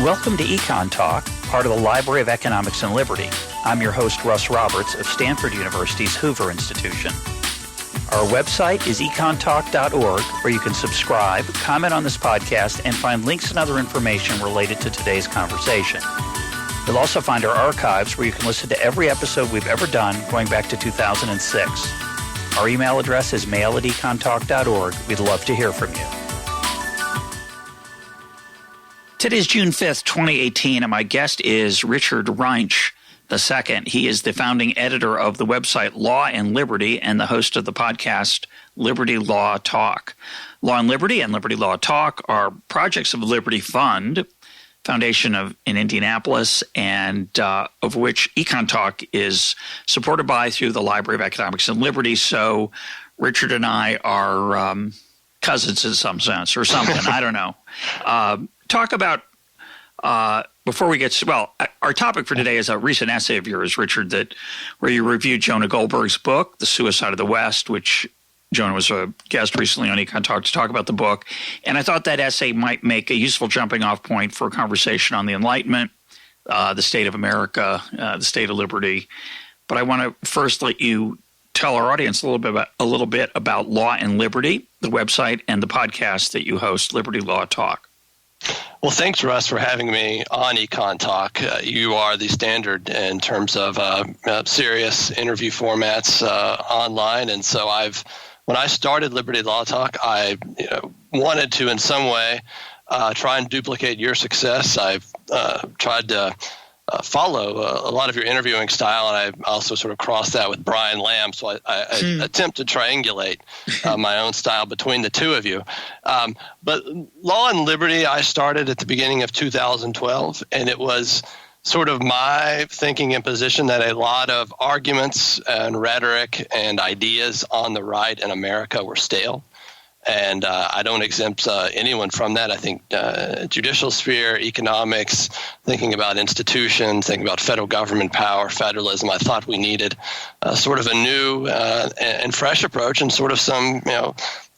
Welcome to Econ Talk, part of the Library of Economics and Liberty. I'm your host, Russ Roberts of Stanford University's Hoover Institution. Our website is econtalk.org, where you can subscribe, comment on this podcast, and find links and other information related to today's conversation. You'll also find our archives, where you can listen to every episode we've ever done going back to 2006. Our email address is mail@econtalk.org. We'd love to hear from you. Today's June 5th, 2018, and my guest is Richard Reinsch II. He is the founding editor of the website Law and Liberty and the host of the podcast Liberty Law Talk. Law and Liberty Law Talk are projects of Liberty Fund, foundation in Indianapolis, and of which Econ Talk is supported by through the Library of Economics and Liberty. So Richard and I are cousins in some sense or something. I don't know. Talk about, before we get, our topic for today is a recent essay of yours, Richard, where you reviewed Jonah Goldberg's book, The Suicide of the West, which Jonah was a guest recently on Econ Talk to talk about the book. And I thought that essay might make a useful jumping off point for a conversation on the Enlightenment, the state of America, the state of liberty. But I want to first let you tell our audience a little bit about Law and Liberty, the website and the podcast that you host, Liberty Law Talk. Well, thanks, Russ, for having me on Econ Talk. You are the standard in terms of serious interview formats online. And so when I started Liberty Law Talk, I wanted to, in some way, try and duplicate your success. I've tried to follow a lot of your interviewing style, and I also sort of crossed that with Brian Lamb. So I attempt to triangulate my own style between the two of you. But Law and Liberty, I started at the beginning of 2012, and it was sort of my thinking and position that a lot of arguments and rhetoric and ideas on the right in America were stale. And I don't exempt anyone from that. I think judicial sphere, economics, thinking about institutions, thinking about federal government power, federalism, I thought we needed sort of a new and fresh approach and sort of some,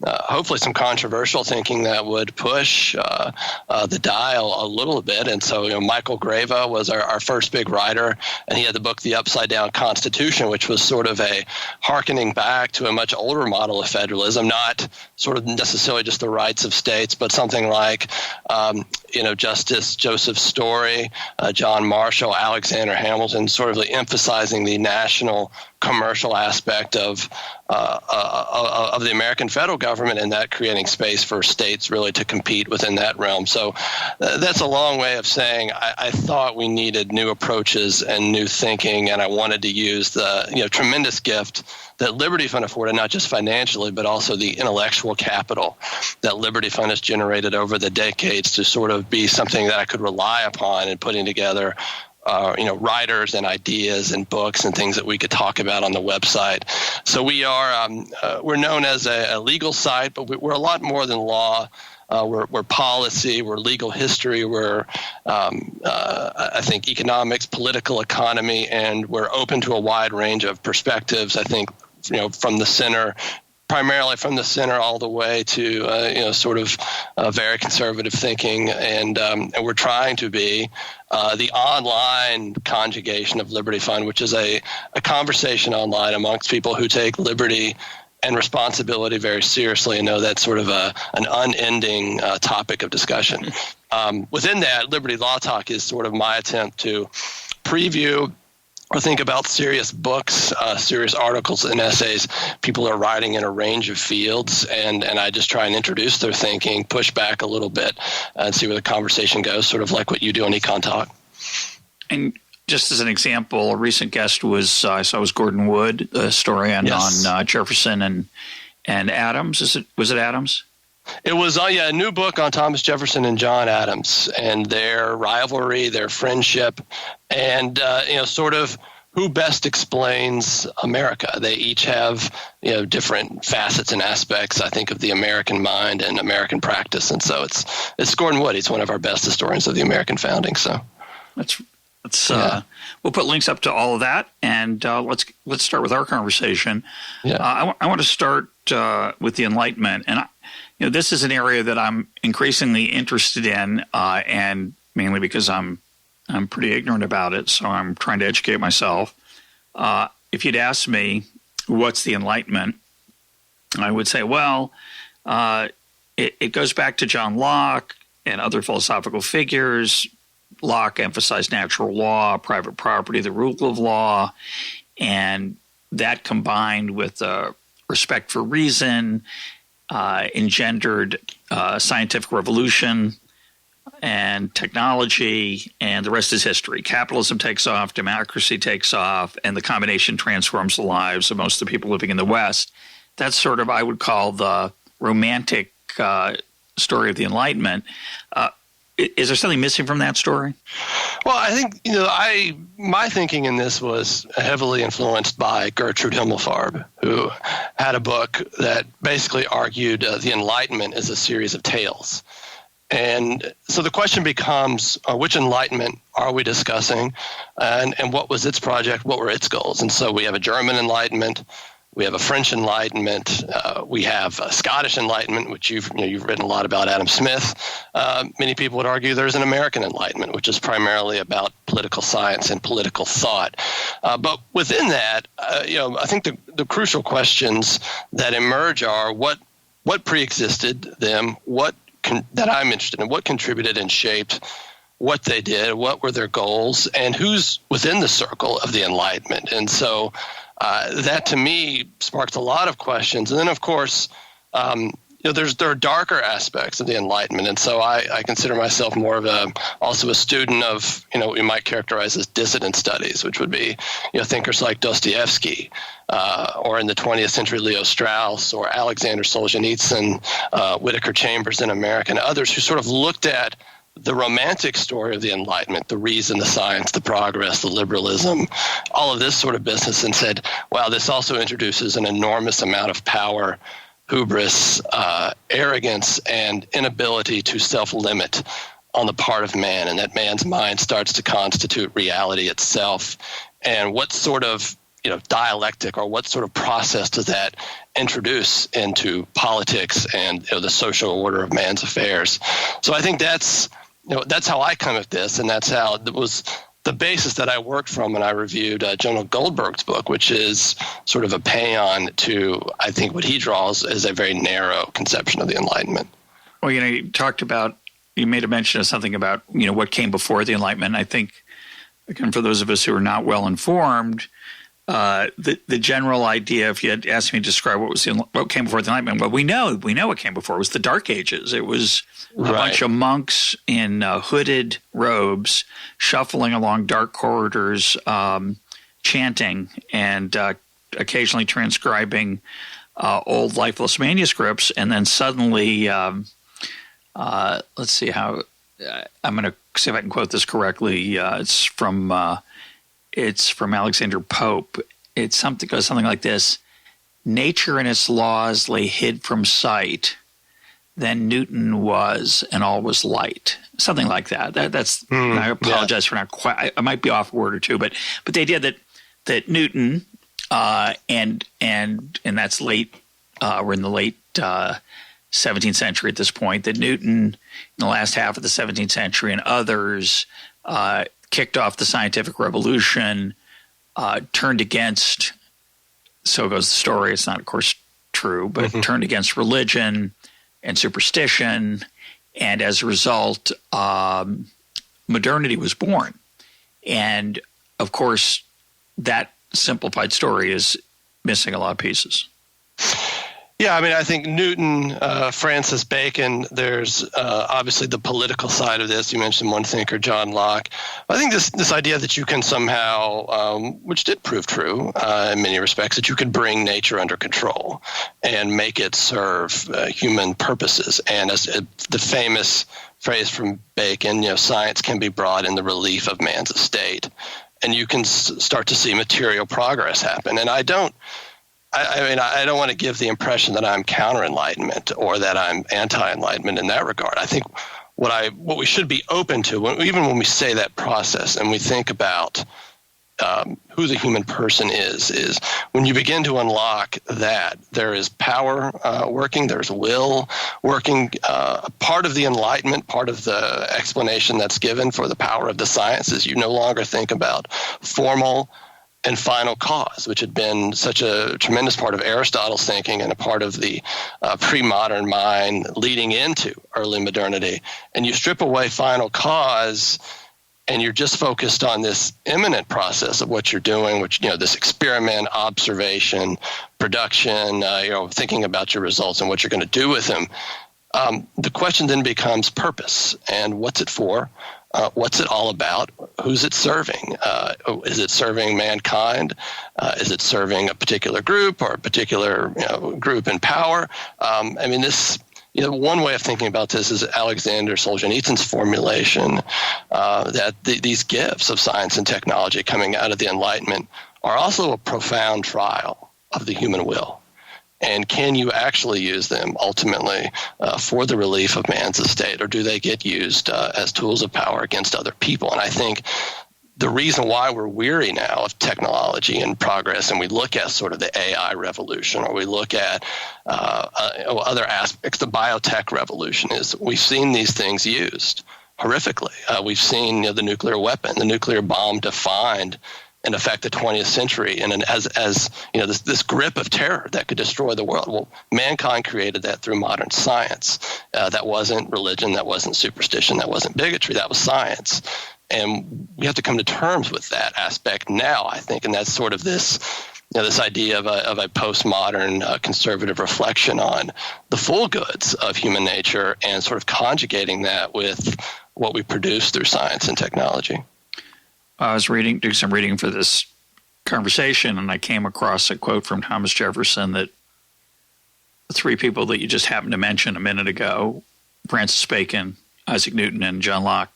hopefully some controversial thinking that would push the dial a little bit. And so, Michael Grava was our first big writer, and he had the book The Upside Down Constitution, which was sort of a hearkening back to a much older model of federalism, not sort of necessarily just the rights of states, but something like, Justice Joseph Story, John Marshall, Alexander Hamilton, sort of emphasizing the national commercial aspect of the American federal government, and that creating space for states really to compete within that realm. So that's a long way of saying I thought we needed new approaches and new thinking, and I wanted to use the tremendous gift that Liberty Fund afforded, not just financially, but also the intellectual capital that Liberty Fund has generated over the decades to sort of be something that I could rely upon in putting together writers and ideas and books and things that we could talk about on the website. So we are we're known as a legal site, but we're a lot more than law. We're policy, we're legal history, we're I think economics, political economy, and we're open to a wide range of perspectives. I think from the center. Primarily from the center all the way to sort of very conservative thinking, and we're trying to be the online conjugation of Liberty Fund, which is a conversation online amongst people who take liberty and responsibility very seriously and know that's sort of an unending topic of discussion. Within that, Liberty Law Talk is sort of my attempt to preview or think about serious books, serious articles and essays people are writing in a range of fields, and I just try and introduce their thinking, push back a little bit, and see where the conversation goes, sort of like what you do on Econ Talk. And just as an example, a recent guest was Gordon Wood, a historian on Jefferson and Adams. Was it Adams? It was a new book on Thomas Jefferson and John Adams and their rivalry, their friendship, and sort of who best explains America. They each have different facets and aspects, I think, of the American mind and American practice. And so it's Gordon Wood. He's one of our best historians of the American founding. So we'll put links up to all of that, and let's start with our conversation. I want to start with the Enlightenment, and this is an area that I'm increasingly interested in, and mainly because I'm pretty ignorant about it, so I'm trying to educate myself. If you'd asked me, what's the Enlightenment, I would say, well, it goes back to John Locke and other philosophical figures. Locke emphasized natural law, private property, the rule of law, and that combined with respect for reason engendered scientific revolution and technology, and the rest is history. Capitalism takes off, democracy takes off, and the combination transforms the lives of most of the people living in the West. That's sort of, I would call, the romantic story of the Enlightenment. Is there something missing from that story? Well, I think, my thinking in this was heavily influenced by Gertrude Himmelfarb, who had a book that basically argued the Enlightenment is a series of tales. And so the question becomes, which Enlightenment are we discussing, and what was its project, what were its goals? And so we have a German Enlightenment, we have a French Enlightenment, we have a Scottish Enlightenment, which you've written a lot about, Adam Smith. Many people would argue there's an American Enlightenment, which is primarily about political science and political thought. But within that, I think the crucial questions that emerge are what preexisted them, that I'm interested in, what contributed and shaped what they did, what were their goals, and who's within the circle of the Enlightenment. And so that to me sparked a lot of questions. And then, of course, there are darker aspects of the Enlightenment. And so I consider myself more of also a student of, what we might characterize as dissident studies, which would be, thinkers like Dostoevsky, or in the 20th century, Leo Strauss, or Alexander Solzhenitsyn, Whittaker Chambers in America, and others who sort of looked at the romantic story of the Enlightenment, the reason, the science, the progress, the liberalism, all of this sort of business, and said, wow, this also introduces an enormous amount of power, hubris, arrogance, and inability to self-limit on the part of man, and that man's mind starts to constitute reality itself. And what sort of dialectic or what sort of process does that introduce into politics and the social order of man's affairs? So I think that's how I come at this, and that's how it was the basis that I worked from when I reviewed Jonah Goldberg's book, which is sort of a paean to, I think, what he draws as a very narrow conception of the Enlightenment. Well, you made a mention of something about, what came before the Enlightenment. I think, again, for those of us who are not well informed, the general idea, if you had asked me to describe what came before the Enlightenment, well, we know what came before. It was the Dark Ages. It was a bunch of monks in hooded robes shuffling along dark corridors, chanting and occasionally transcribing old lifeless manuscripts, and then suddenly, let's see how I'm going to see if I can quote this correctly. It's from Alexander Pope. It goes something like this: nature and its laws lay hid from sight. Then Newton was, and all was light. Something like that. I apologize for not quite. I might be off a word or two, but the idea that Newton and that's late. We're in the late 17th century at this point. That Newton, in the last half of the 17th century, and others kicked off the scientific revolution, turned against. So goes the story. It's not, of course, true, but turned against religion and superstition, and as a result, modernity was born. And of course, that simplified story is missing a lot of pieces. Yeah, I think Newton, Francis Bacon, there's obviously the political side of this. You mentioned one thinker, John Locke. I think this idea that you can somehow, which did prove true in many respects, that you could bring nature under control and make it serve human purposes. And as the famous phrase from Bacon, science can be brought in the relief of man's estate. And you can start to see material progress happen. And I don't want to give the impression that I'm counter-enlightenment or that I'm anti-enlightenment in that regard. I think what we should be open to, even when we say that process and we think about who the human person is when you begin to unlock that, there is power working, there's will working. Part of the enlightenment, part of the explanation that's given for the power of the science is you no longer think about formal and final cause, which had been such a tremendous part of Aristotle's thinking and a part of the pre-modern mind leading into early modernity. And you strip away final cause, and you're just focused on this imminent process of what you're doing, which, this experiment, observation, production, thinking about your results and what you're going to do with them. The question then becomes purpose and what's it for? What's it all about? Who's it serving? Is it serving mankind? Is it serving a particular group or a particular group in power? One way of thinking about this is Alexander Solzhenitsyn's formulation that these gifts of science and technology coming out of the Enlightenment are also a profound trial of the human will. And can you actually use them ultimately for the relief of man's estate, or do they get used as tools of power against other people? And I think the reason why we're weary now of technology and progress, and we look at sort of the AI revolution, or we look at other aspects, the biotech revolution, is we've seen these things used horrifically. We've seen the nuclear weapon, the nuclear bomb defined in effect the 20th century, and as this grip of terror that could destroy the world. Well, mankind created that through modern science. That wasn't religion, that wasn't superstition, that wasn't bigotry, that was science. And we have to come to terms with that aspect now, I think, and that's sort of this idea of a postmodern conservative reflection on the full goods of human nature and sort of conjugating that with what we produce through science and technology. I was doing some reading for this conversation, and I came across a quote from Thomas Jefferson that the three people that you just happened to mention a minute ago, Francis Bacon, Isaac Newton, and John Locke,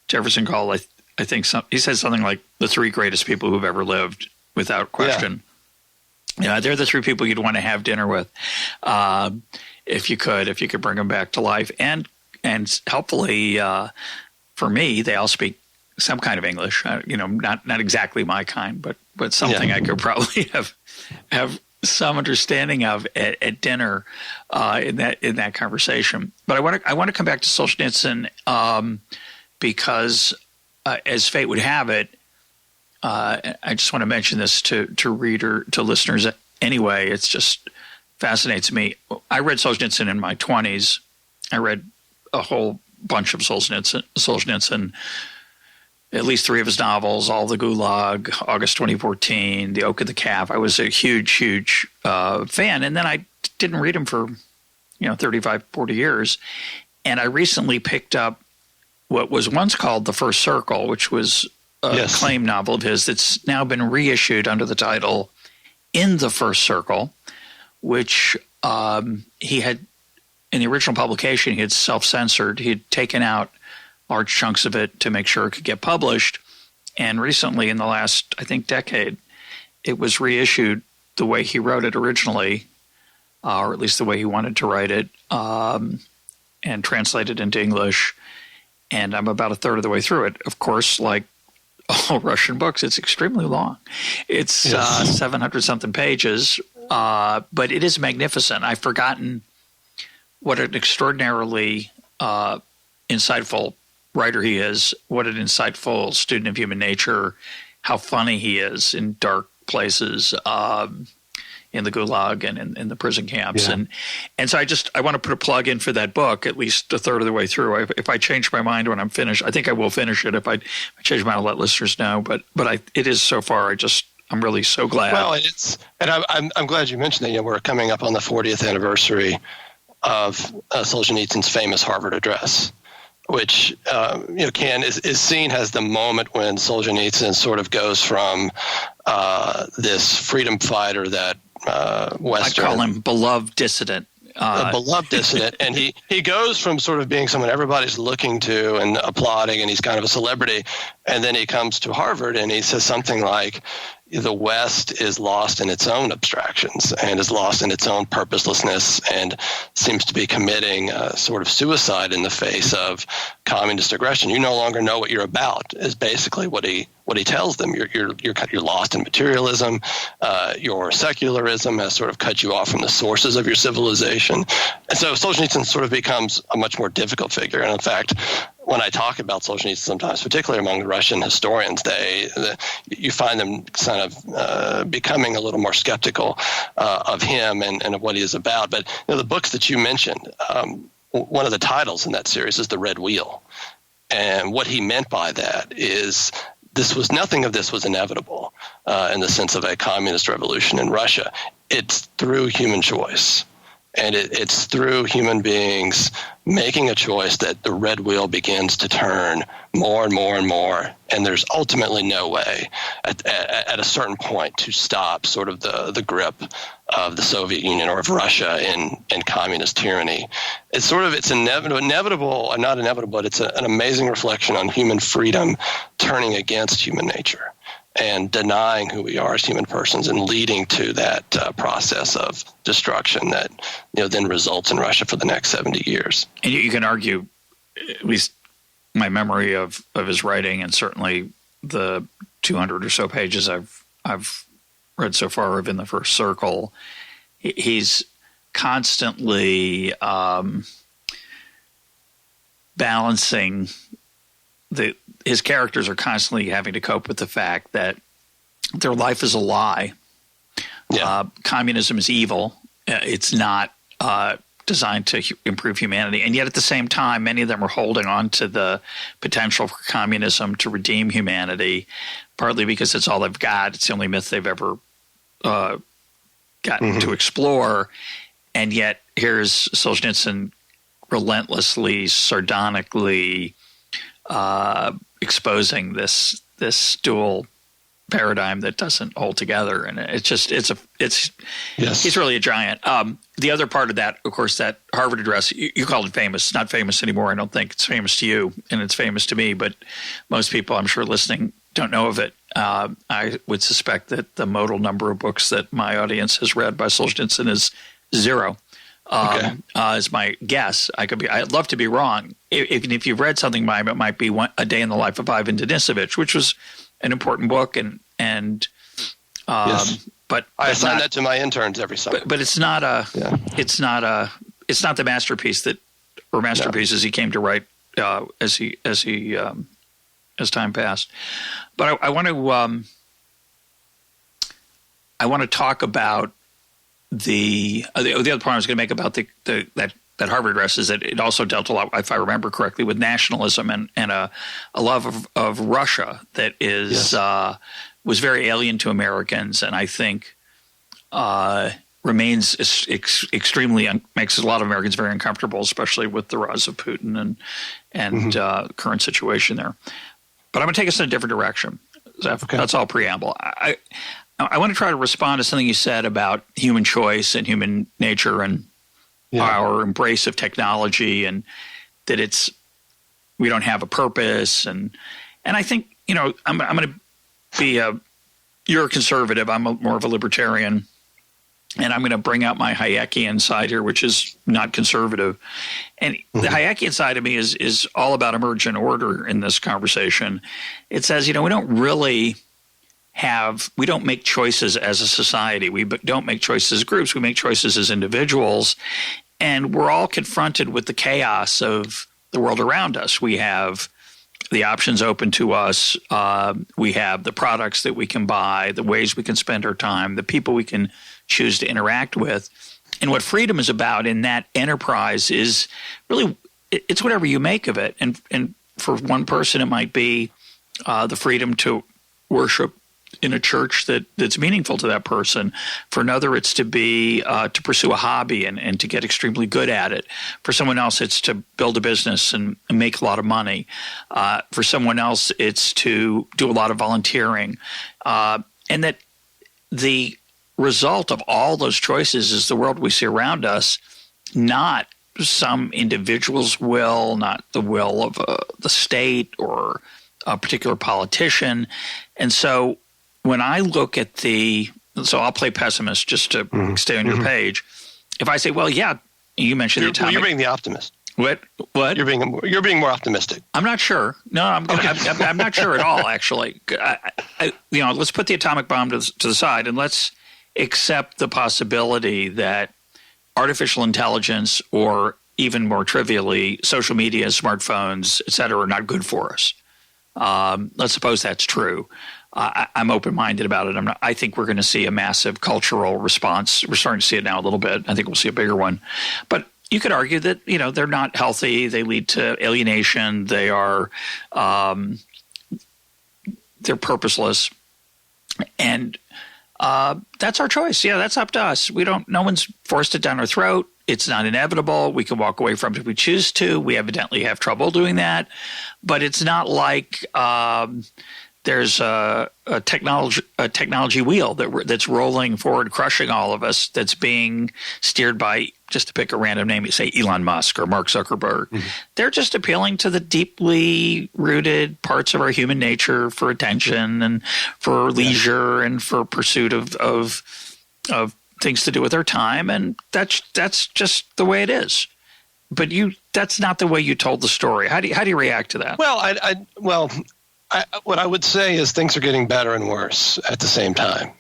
Jefferson called, I think, he said something like the three greatest people who've ever lived, without question. Yeah. They're the three people you'd want to have dinner with if you could bring them back to life. And helpfully for me, they all speak some kind of English, not exactly my kind, but something I could probably have some understanding of at dinner in that conversation. But I want to come back to Solzhenitsyn because as fate would have it, I just want to mention this to listeners anyway. It's just fascinates me. I read Solzhenitsyn in my 20s. I read a whole bunch of Solzhenitsyn. At least three of his novels, All the Gulag, August 2014, The Oak and the Calf. I was a huge fan. And then I didn't read him for, 35, 40 years. And I recently picked up what was once called The First Circle, which was a acclaimed novel of his that's now been reissued under the title In the First Circle, which he had, in the original publication, he had self-censored. He had taken out large chunks of it to make sure it could get published. And recently, in the last, I think, decade, it was reissued the way he wrote it originally, or at least the way he wanted to write it, and translated into English. And I'm about a third of the way through it. Of course, like all Russian books, it's extremely long. It's 700-something pages, but it is magnificent. I've forgotten what an extraordinarily insightful writer he is, what an insightful student of human nature, how funny he is in dark places, in the Gulag and in the prison camps. Yeah. And so I want to put a plug in for that book, at least a third of the way through. If I change my mind when I'm finished, I think I will finish it. If I change my mind, I'll let listeners know. But it is so far, I'm really so glad. Well, I'm glad you mentioned that. We're coming up on the 40th anniversary of Solzhenitsyn's famous Harvard address, which is seen as the moment when Solzhenitsyn sort of goes from this freedom fighter that Western. I call him beloved dissident. A beloved dissident, and he goes from sort of being someone everybody's looking to and applauding, and he's kind of a celebrity, and then he comes to Harvard and he says something like, the West is lost in its own abstractions and is lost in its own purposelessness and seems to be committing sort of suicide in the face of communist aggression. You no longer know what you're about, is basically what he tells them. You're lost in materialism. Your secularism has sort of cut you off from the sources of your civilization. And so Solzhenitsyn sort of becomes a much more difficult figure. And in fact, when I talk about Solzhenitsyn sometimes, particularly among the Russian historians, you find them kind of becoming a little more skeptical of him and of what he is about. But the books that you mentioned, one of the titles in that series is The Red Wheel. And what he meant by that is nothing of this was inevitable in the sense of a communist revolution in Russia. It's through human choice. And it's through human beings making a choice that the red wheel begins to turn more and more and more. And there's ultimately no way at a certain point to stop sort of the grip of the Soviet Union or of Russia in communist tyranny. It's inevitable, not inevitable, but it's an amazing reflection on human freedom turning against human nature and denying who we are as human persons and leading to that process of destruction that then results in Russia for the next 70 years. And you can argue, at least my memory of his writing, and certainly the 200 or so pages I've read so far of In the First Circle, he's constantly balancing his characters are constantly having to cope with the fact that their life is a lie. Yeah. Communism is evil. It's not designed to improve humanity. And yet at the same time, many of them are holding on to the potential for communism to redeem humanity, partly because it's all they've got. It's the only myth they've ever gotten to explore. And yet here's Solzhenitsyn relentlessly, sardonically exposing this dual paradigm that doesn't hold together, and he's really a giant. The other part of that, of course, that Harvard address, you called it famous. It's not famous anymore. I don't think it's famous to you, and it's famous to me, but most people, I'm sure, listening don't know of it. I would suspect that the modal number of books that my audience has read by Solzhenitsyn is 0. Is my guess. I'd love to be wrong. If you've read something by him, it might be A Day in the Life of Ivan Denisovich, which was an important book, and yes. But I assign that to my interns every summer. But it's not the masterpiece masterpieces he came to write as time passed. But I want to talk about the other point I was going to make about that Harvard address is that it also dealt a lot, if I remember correctly, with nationalism and a love of Russia that is was very alien to Americans, and I think remains extremely makes a lot of Americans very uncomfortable, especially with the rise of Putin and current situation there. But I'm going to take us in a different direction. That's all preamble. I want to try to respond to something you said about human choice and human nature and our embrace of technology, and that we don't have a purpose. And I think, I'm going to be you're a conservative. I'm more of a libertarian, and I'm going to bring out my Hayekian side here, which is not conservative. And the Hayekian side of me is all about emergent order in this conversation. It says, we don't make choices as a society. We don't make choices as groups. We make choices as individuals. And we're all confronted with the chaos of the world around us. We have the options open to us. We have the products that we can buy, the ways we can spend our time, the people we can choose to interact with. And what freedom is about in that enterprise is really, it's whatever you make of it. And for one person, it might be the freedom to worship in a church that's meaningful to that person. For another, it's to pursue a hobby and to get extremely good at it. For someone else, it's to build a business and make a lot of money. For someone else, it's to do a lot of volunteering. And that the result of all those choices is the world we see around us, not some individual's will, not the will of the state or a particular politician. And so when I look at so I'll play pessimist just to stay on your page. If I say, well, yeah, you mentioned the atomic. You're being the optimist. What? You're being more optimistic. I'm not sure. No, I'm not sure at all. Actually, let's put the atomic bomb to the side and let's accept the possibility that artificial intelligence, or even more trivially, social media, smartphones, et cetera, are not good for us. Let's suppose that's true. I'm open-minded about it. I think we're going to see a massive cultural response. We're starting to see it now a little bit. I think we'll see a bigger one. But you could argue that, they're not healthy. They lead to alienation. They are they're purposeless. And that's our choice. Yeah, that's up to us. No one's forced it down our throat. It's not inevitable. We can walk away from it if we choose to. We evidently have trouble doing that. But it's not like there's a technology wheel that's rolling forward, crushing all of us, that's being steered by, just to pick a random name, you say Elon Musk or Mark Zuckerberg. Mm-hmm. They're just appealing to the deeply rooted parts of our human nature for attention and for leisure and for pursuit of things to do with our time, and that's just the way it is. But that's not the way you told the story. How do you react to that? Well, what I would say is things are getting better and worse at the same time,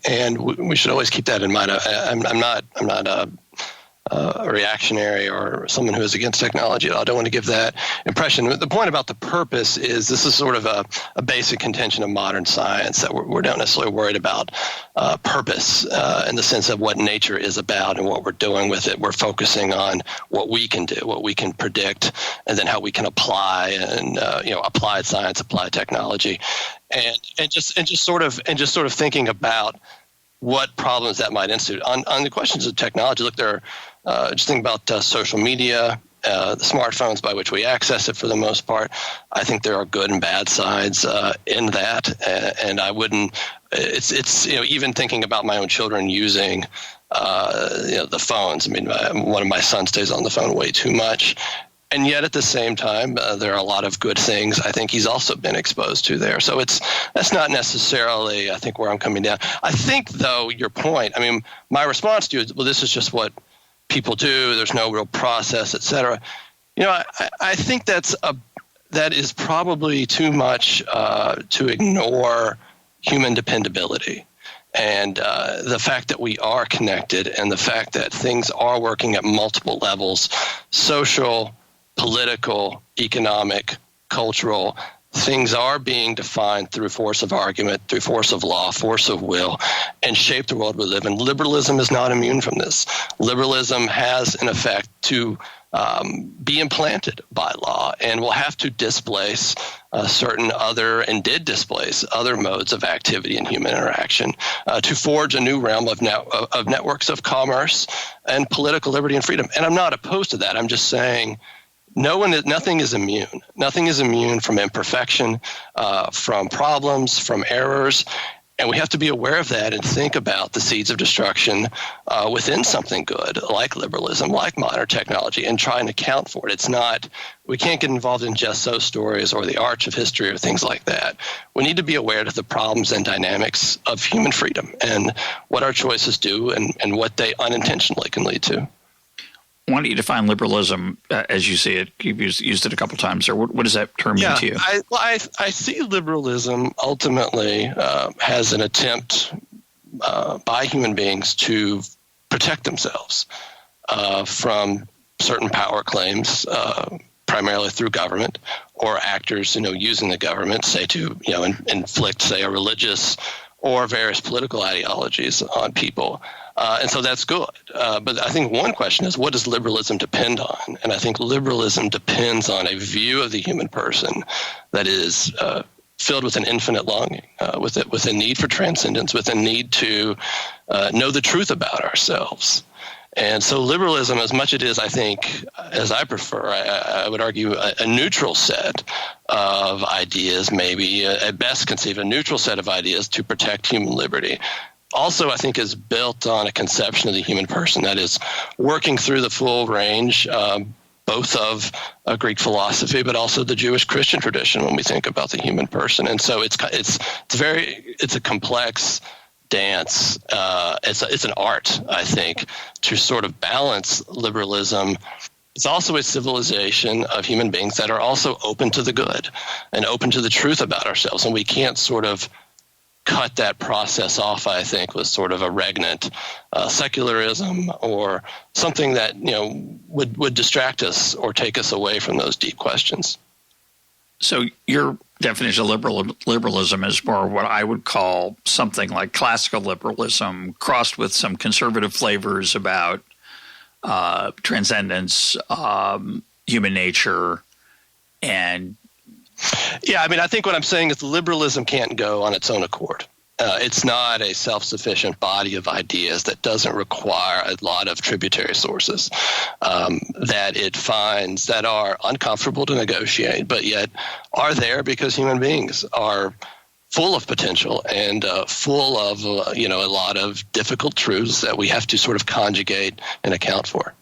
and we should always keep that in mind. I'm not a reactionary or someone who is against technology. I don't want to give that impression. The point about the purpose is this is sort of a basic contention of modern science, that we're not necessarily worried about purpose in the sense of what nature is about and what we're doing with it. We're focusing on what we can do, what we can predict, and then how we can apply and applied science, applied technology, and just sort of thinking about what problems that might institute. On the questions of technology, look, there are just think about social media, the smartphones by which we access it for the most part. I think there are good and bad sides in that, and I wouldn't. It's even thinking about my own children using the phones. I mean, one of my sons stays on the phone way too much. And yet, at the same time, there are a lot of good things I think he's also been exposed to there. So that's not necessarily, I think, where I'm coming down. I think, though, your point, I mean, my response to you is, well, this is just what people do. There's no real process, et cetera. I think that is probably too much to ignore human dependability. And the fact that we are connected and the fact that things are working at multiple levels, social, political, economic, cultural, things are being defined through force of argument, through force of law, force of will, and shape the world we live in. Liberalism is not immune from this. Liberalism has an effect to be implanted by law and will have to displace certain other, and did displace other modes of activity and human interaction to forge a new realm of networks of commerce and political liberty and freedom. And I'm not opposed to that. I'm just saying nothing is immune. Nothing is immune from imperfection, from problems, from errors. And we have to be aware of that and think about the seeds of destruction within something good, like liberalism, like modern technology, and try and account for it. We can't get involved in just so stories or the arch of history or things like that. We need to be aware of the problems and dynamics of human freedom and what our choices do and what they unintentionally can lead to. Why don't you define liberalism as you see it? You've used it a couple times. Or what does that term mean to you? I see liberalism ultimately as an attempt by human beings to protect themselves from certain power claims, primarily through government or actors, using the government, say to inflict, say, a religious or various political ideologies on people. And so that's good. But I think one question is, what does liberalism depend on? And I think liberalism depends on a view of the human person that is filled with an infinite longing, with a need for transcendence, with a need to know the truth about ourselves. And so liberalism, as much it is, I think, as I prefer, I would argue a neutral set of ideas, maybe at best conceived, a neutral set of ideas to protect human liberty. Also, I think is built on a conception of the human person that is working through the full range both of Greek philosophy, but also the Jewish Christian tradition when we think about the human person. And so it's a complex dance. It's an art, I think, to sort of balance liberalism. It's also a civilization of human beings that are also open to the good and open to the truth about ourselves. And we can't sort of cut that process off, I think, with sort of a regnant secularism or something that would distract us or take us away from those deep questions. So your definition of liberalism is more what I would call something like classical liberalism crossed with some conservative flavors about transcendence, human nature, and yeah, I mean, I think what I'm saying is liberalism can't go on its own accord. It's not a self-sufficient body of ideas that doesn't require a lot of tributary sources that it finds that are uncomfortable to negotiate, but yet are there because human beings are full of potential and full of a lot of difficult truths that we have to sort of conjugate and account for.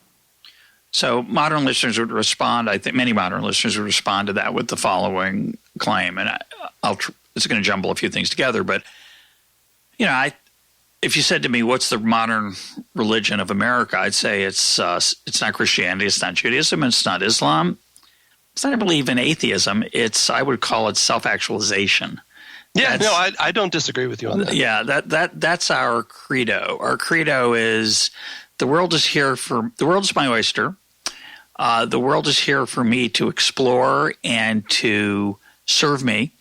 So modern listeners would respond, I think many modern listeners would respond to that with the following claim, and it's going to jumble a few things together, but if you said to me, what's the modern religion of America, I'd say it's not Christianity, it's not Judaism, it's not Islam. It's not, I believe in atheism. I would call it self-actualization. Yeah, I don't disagree with you on that. Yeah, that's our credo. Our credo is the world is my oyster. The world is here for me to explore and to serve me.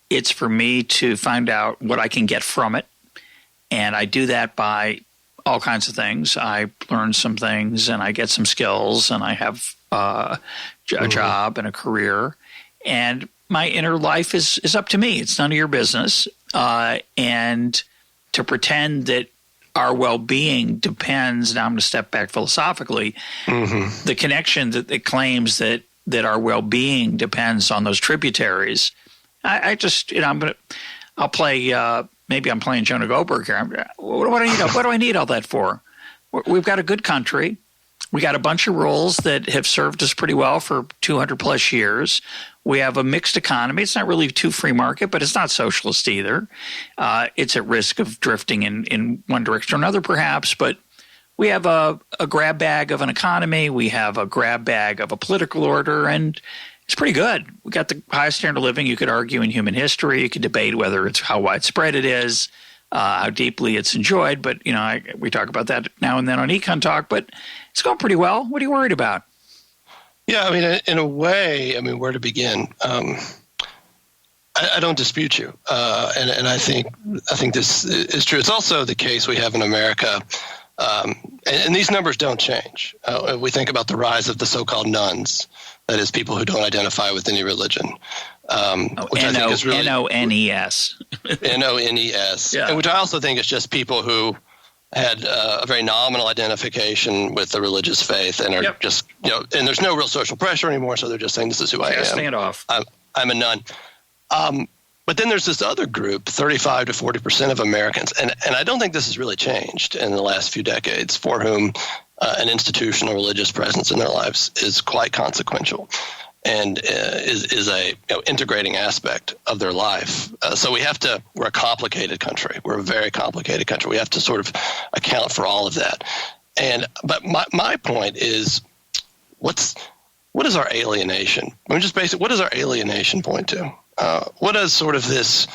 It's for me to find out what I can get from it. And I do that by all kinds of things. I learn some things and I get some skills and I have a job and a career. And my inner life is up to me. It's none of your business. And to pretend that our well-being depends, now I'm going to step back philosophically, the connection that claims that our well-being depends on those tributaries. I'll play, maybe I'm playing Jonah Goldberg here. What do I need all that for? We've got a good country. We got a bunch of rules that have served us pretty well for 200 plus years. We have a mixed economy. It's not really too free market, but it's not socialist either. It's at risk of drifting in one direction or another, perhaps. But we have a grab bag of an economy. We have a grab bag of a political order, and it's pretty good. We got the highest standard of living you could argue in human history. You could debate whether it's how widespread it is, how deeply it's enjoyed. But we talk about that now and then on Econ Talk. But it's going pretty well. What are you worried about? Yeah, I mean, in a way, where to begin? I don't dispute you, and I think this is true. It's also the case we have in America, and these numbers don't change. We think about the rise of the so-called nones, that is, people who don't identify with any religion, which I think is really N-O-N-E-S. N-O-N-E-S, yeah. Which I also think is just people who had a very nominal identification with the religious faith and are just, and there's no real social pressure anymore, so they're just saying, this is who I am. Stand off. I'm a nun. But then there's this other group, 35 to 40% of Americans, and I don't think this has really changed in the last few decades, for whom an institutional religious presence in their lives is quite consequential and is a integrating aspect of their life. So we're a complicated country. We're a very complicated country. We have to sort of account for all of that. But my point is, what is our alienation? What does our alienation point to? What does sort of this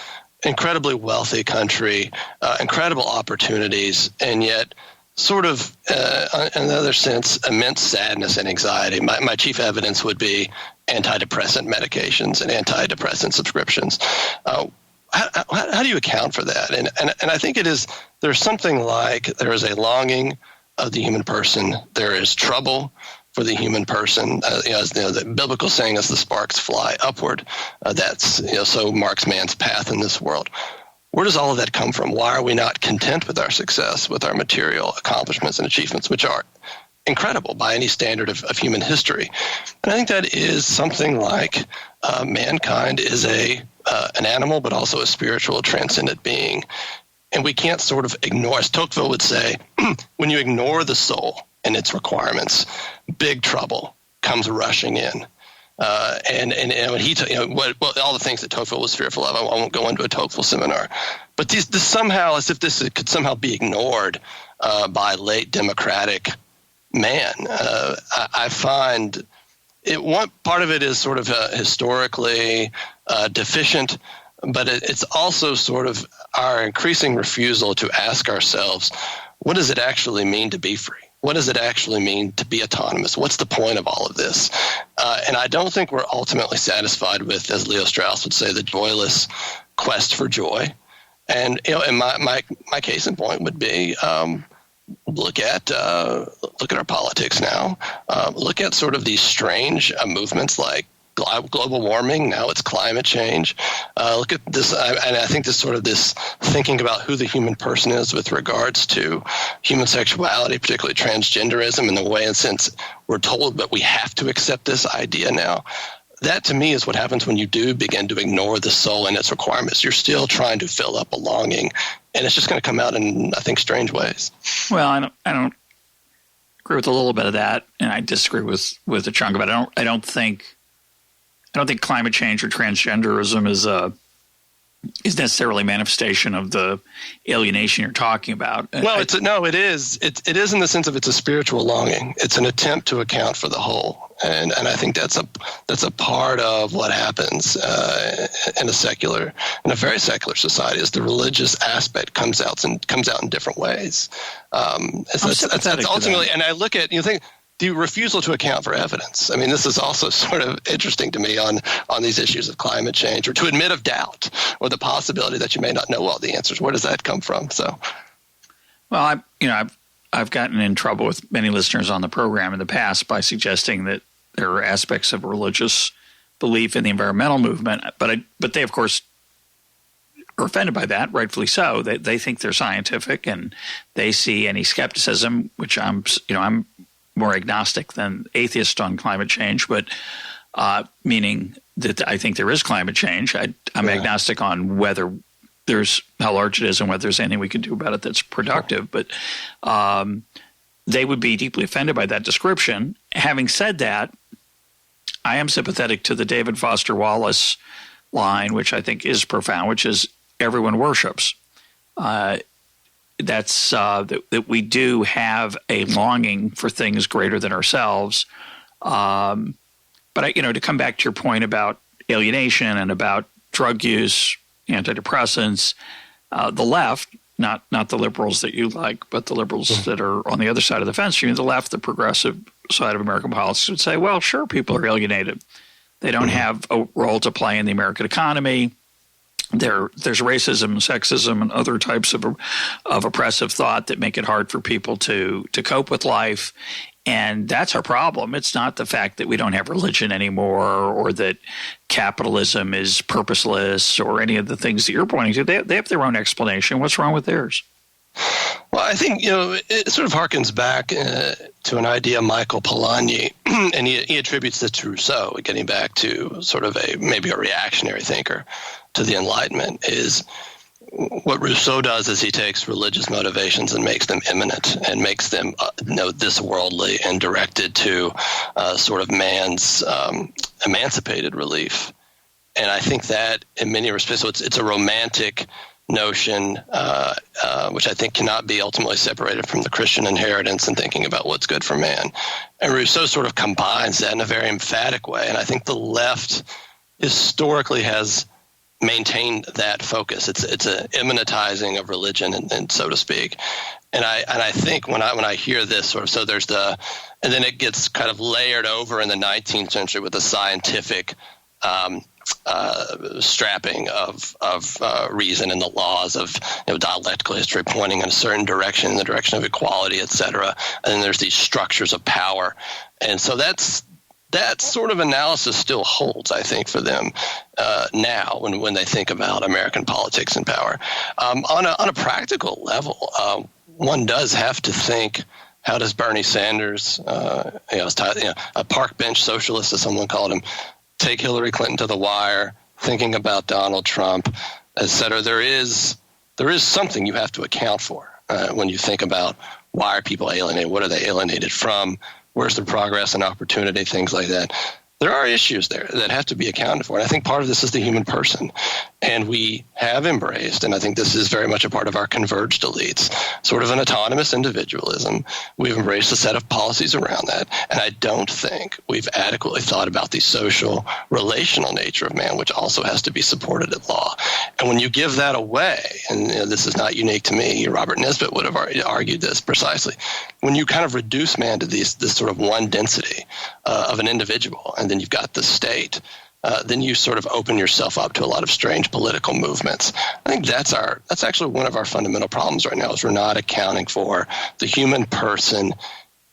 incredibly wealthy country, incredible opportunities, and yet sort of, in another sense, immense sadness and anxiety? My chief evidence would be antidepressant medications and antidepressant subscriptions. How do you account for that? And I think there's something like there is a longing of the human person. There is trouble for the human person. The biblical saying is the sparks fly upward. That's, so marks man's path in this world. Where does all of that come from? Why are we not content with our success, with our material accomplishments and achievements, which are incredible by any standard of human history? And I think that is something like mankind is an animal, but also a spiritual, transcendent being. And we can't sort of ignore, as Tocqueville would say, when you ignore the soul and its requirements, big trouble comes rushing in. And when he, all the things that Tocqueville was fearful of, I won't go into a Tocqueville seminar, but this somehow, as if this could somehow be ignored by late democratic man. I find one part of it is sort of historically deficient, but it's also sort of our increasing refusal to ask ourselves, what does it actually mean to be free? What does it actually mean to be autonomous? What's the point of all of this? And I don't think we're ultimately satisfied with, as Leo Strauss would say, the joyless quest for joy. And and my case in point would be look at our politics now. Look at sort of these strange movements like global warming. Now it's climate change. Look at this, and I think this thinking about who the human person is with regards to human sexuality, particularly transgenderism, and the way, in a sense, we're told that we have to accept this idea now. That, to me, is what happens when you do begin to ignore the soul and its requirements. You're still trying to fill up a longing, and it's just going to come out in, I think, strange ways. Well, I don't agree with a little bit of that, and I disagree with a chunk of it. I don't think climate change or transgenderism is necessarily a manifestation of the alienation you're talking about. Well, it is. It is in the sense of it's a spiritual longing. It's an attempt to account for the whole, and I think that's a part of what happens in a very secular society. Is the religious aspect comes out in different ways. That's ultimately, and I look at think. The refusal to account for evidence. I mean, this is also sort of interesting to me on these issues of climate change, or to admit of doubt or the possibility that you may not know all the answers. Where does that come from? So, well, I've gotten in trouble with many listeners on the program in the past by suggesting that there are aspects of religious belief in the environmental movement, but they of course are offended by that, rightfully so. They think they're scientific, and they see any skepticism, which I'm more agnostic than atheist on climate change, but meaning that I think there is climate change. I'm agnostic on whether how large it is and whether there's anything we can do about it that's productive. But they would be deeply offended by that description. Having said that, I am sympathetic to the David Foster Wallace line, which I think is profound, which is everyone worships. That's that we do have a longing for things greater than ourselves. But to come back to your point about alienation and about drug use, antidepressants, the left, not the liberals that you like, but the liberals that are on the other side of the fence, the left, the progressive side of American politics would say, well, sure, people are alienated. They don't have a role to play in the American economy. There's racism and sexism and other types of oppressive thought that make it hard for people to cope with life. And that's our problem. It's not the fact that we don't have religion anymore, or that capitalism is purposeless, or any of the things that you're pointing to. They have their own explanation. What's wrong with theirs? Well, I think, it sort of harkens back to an idea Michael Polanyi, and he attributes this to Rousseau, getting back to sort of maybe a reactionary thinker to the Enlightenment. Is what Rousseau does is he takes religious motivations and makes them immanent, and makes them this worldly, and directed to sort of man's emancipated relief. And I think that in many respects, so it's a romantic notion, which I think cannot be ultimately separated from the Christian inheritance and thinking about what's good for man. And Rousseau sort of combines that in a very emphatic way. And I think the left historically has maintained that focus. It's an immanentizing of religion, and so to speak. And I think when I hear this sort of, so there's and then it gets kind of layered over in the 19th century with the scientific strapping of reason and the laws of dialectical history pointing in a certain direction, in the direction of equality, et cetera. And then there's these structures of power. And so that sort of analysis still holds, I think, for them now when they think about American politics and power. On a practical level, one does have to think, how does Bernie Sanders, a park bench socialist, as someone called him, take Hillary Clinton to the wire, thinking about Donald Trump, et cetera? There is something you have to account for when you think about Why are people alienated? What are they alienated from? Where's the progress and opportunity? Things like that. There are issues there that have to be accounted for. And I think part of this is the human person. And we have embraced, and I think this is very much a part of our converged elites, sort of an autonomous individualism. We've embraced a set of policies around that. And I don't think we've adequately thought about the social, relational nature of man, which also has to be supported at law. And when you give that away, and this is not unique to me, Robert Nisbet would have argued this precisely, when you kind of reduce man to this sort of one density of an individual, and then you've got the state, then you sort of open yourself up to a lot of strange political movements. I think that's actually one of our fundamental problems right now, is we're not accounting for the human person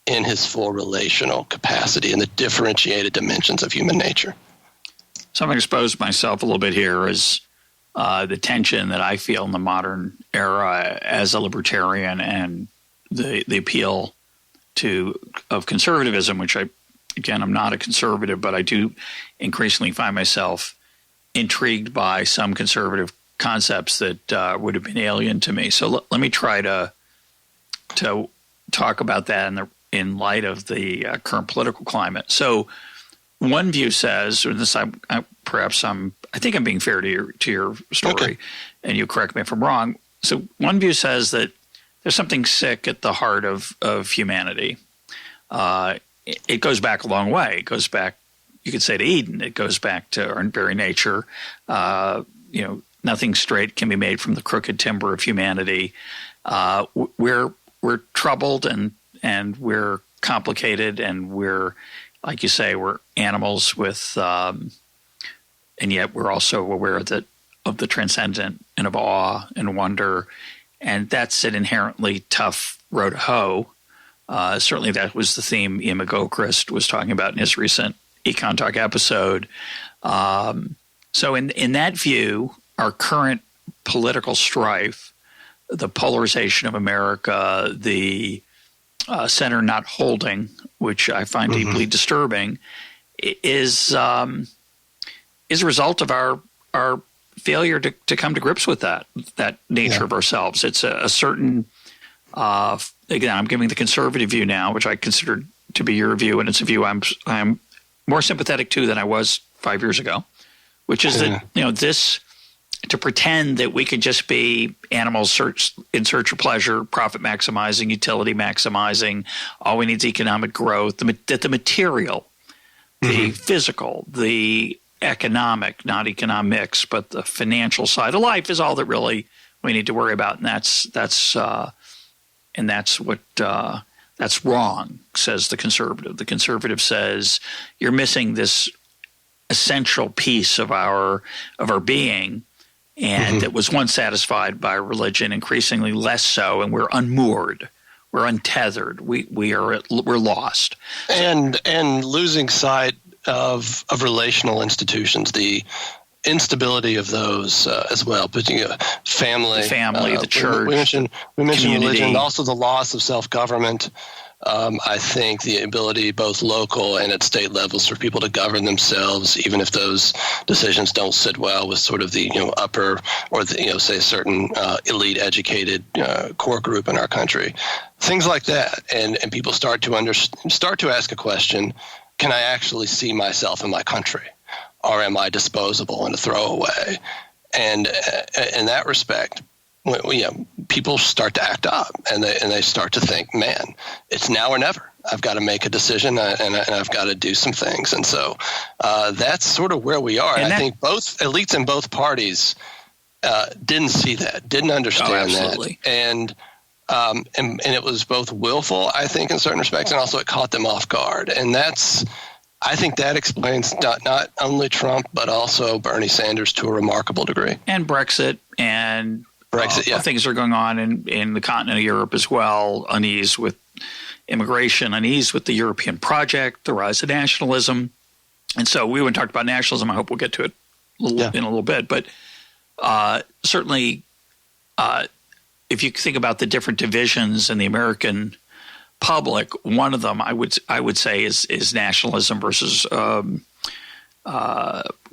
in his full relational capacity and the differentiated dimensions of human nature. So I'm going to expose myself a little bit here as the tension that I feel in the modern era as a libertarian, and the appeal of conservatism, which I'm not a conservative, but I do increasingly find myself intrigued by some conservative concepts that would have been alien to me. So let me try to talk about that in light of the current political climate. So one view says, or this I think I'm being fair to your story, okay, and you correct me if I'm wrong. So one view says that there's something sick at the heart of humanity. It goes back a long way. It goes back, you could say, to Eden. It goes back to our very nature. Nothing straight can be made from the crooked timber of humanity. We're troubled and we're complicated, and we're, like you say, we're animals with, and yet we're also aware of the transcendent and of awe and wonder, and that's an inherently tough row to hoe. Certainly that was the theme Ian McGilchrist was talking about in his recent Econ Talk episode. So in that view, our current political strife, the polarization of America, the center not holding, which I find deeply disturbing, is a result of our failure to come to grips with that nature of ourselves. It's a certain again, I'm giving the conservative view now, which I consider to be your view, and it's a view I'm more sympathetic to than I was 5 years ago, which is that this, to pretend that we could just be animals in search of pleasure, profit maximizing, utility maximizing, all we need is economic growth, that the material, the physical, the economic, not economics, but the financial side of life is all that really we need to worry about, and that's wrong, says the conservative. The conservative says you're missing this essential piece of our being, and that was once satisfied by religion, increasingly less so, and we're unmoored, we're untethered, we're lost, and losing sight of relational institutions, the instability of those as well. But family, the church. We mentioned community. Religion, also the loss of self-government. I think the ability, both local and at state levels, for people to govern themselves, even if those decisions don't sit well with sort of the upper, or the, say, certain elite educated core group in our country, things like that, and people start to ask a question: can I actually see myself in my country? Or am I disposable and a throwaway? And in that respect, people start to act up, and they start to think, man, it's now or never. I've got to make a decision, and I've got to do some things. And so that's sort of where we are. And I think both elites in both parties didn't see that, didn't understand that. And it was both willful, I think, in certain respects, and also it caught them off guard. And I think that explains not only Trump, but also Bernie Sanders to a remarkable degree. And Brexit, things are going on in the continent of Europe as well, unease with immigration, unease with the European project, the rise of nationalism. And so we haven't talked about nationalism. I hope we'll get to it in a little bit. But certainly if you think about the different divisions in the American public, one of them I would say is nationalism versus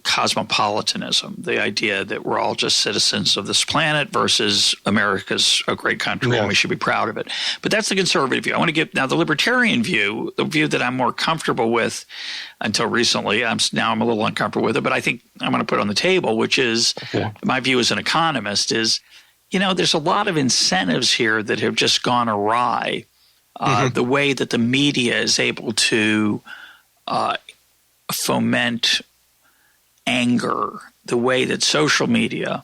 cosmopolitanism, the idea that we're all just citizens of this planet versus America's a great country and we should be proud of it. But that's the conservative view. I want to give now the libertarian view, the view that I'm more comfortable with until recently. I'm a little uncomfortable with it, but I think I'm going to put it on the table, which is my view as an economist is, there's a lot of incentives here that have just gone awry. The way that the media is able to foment anger, the way that social media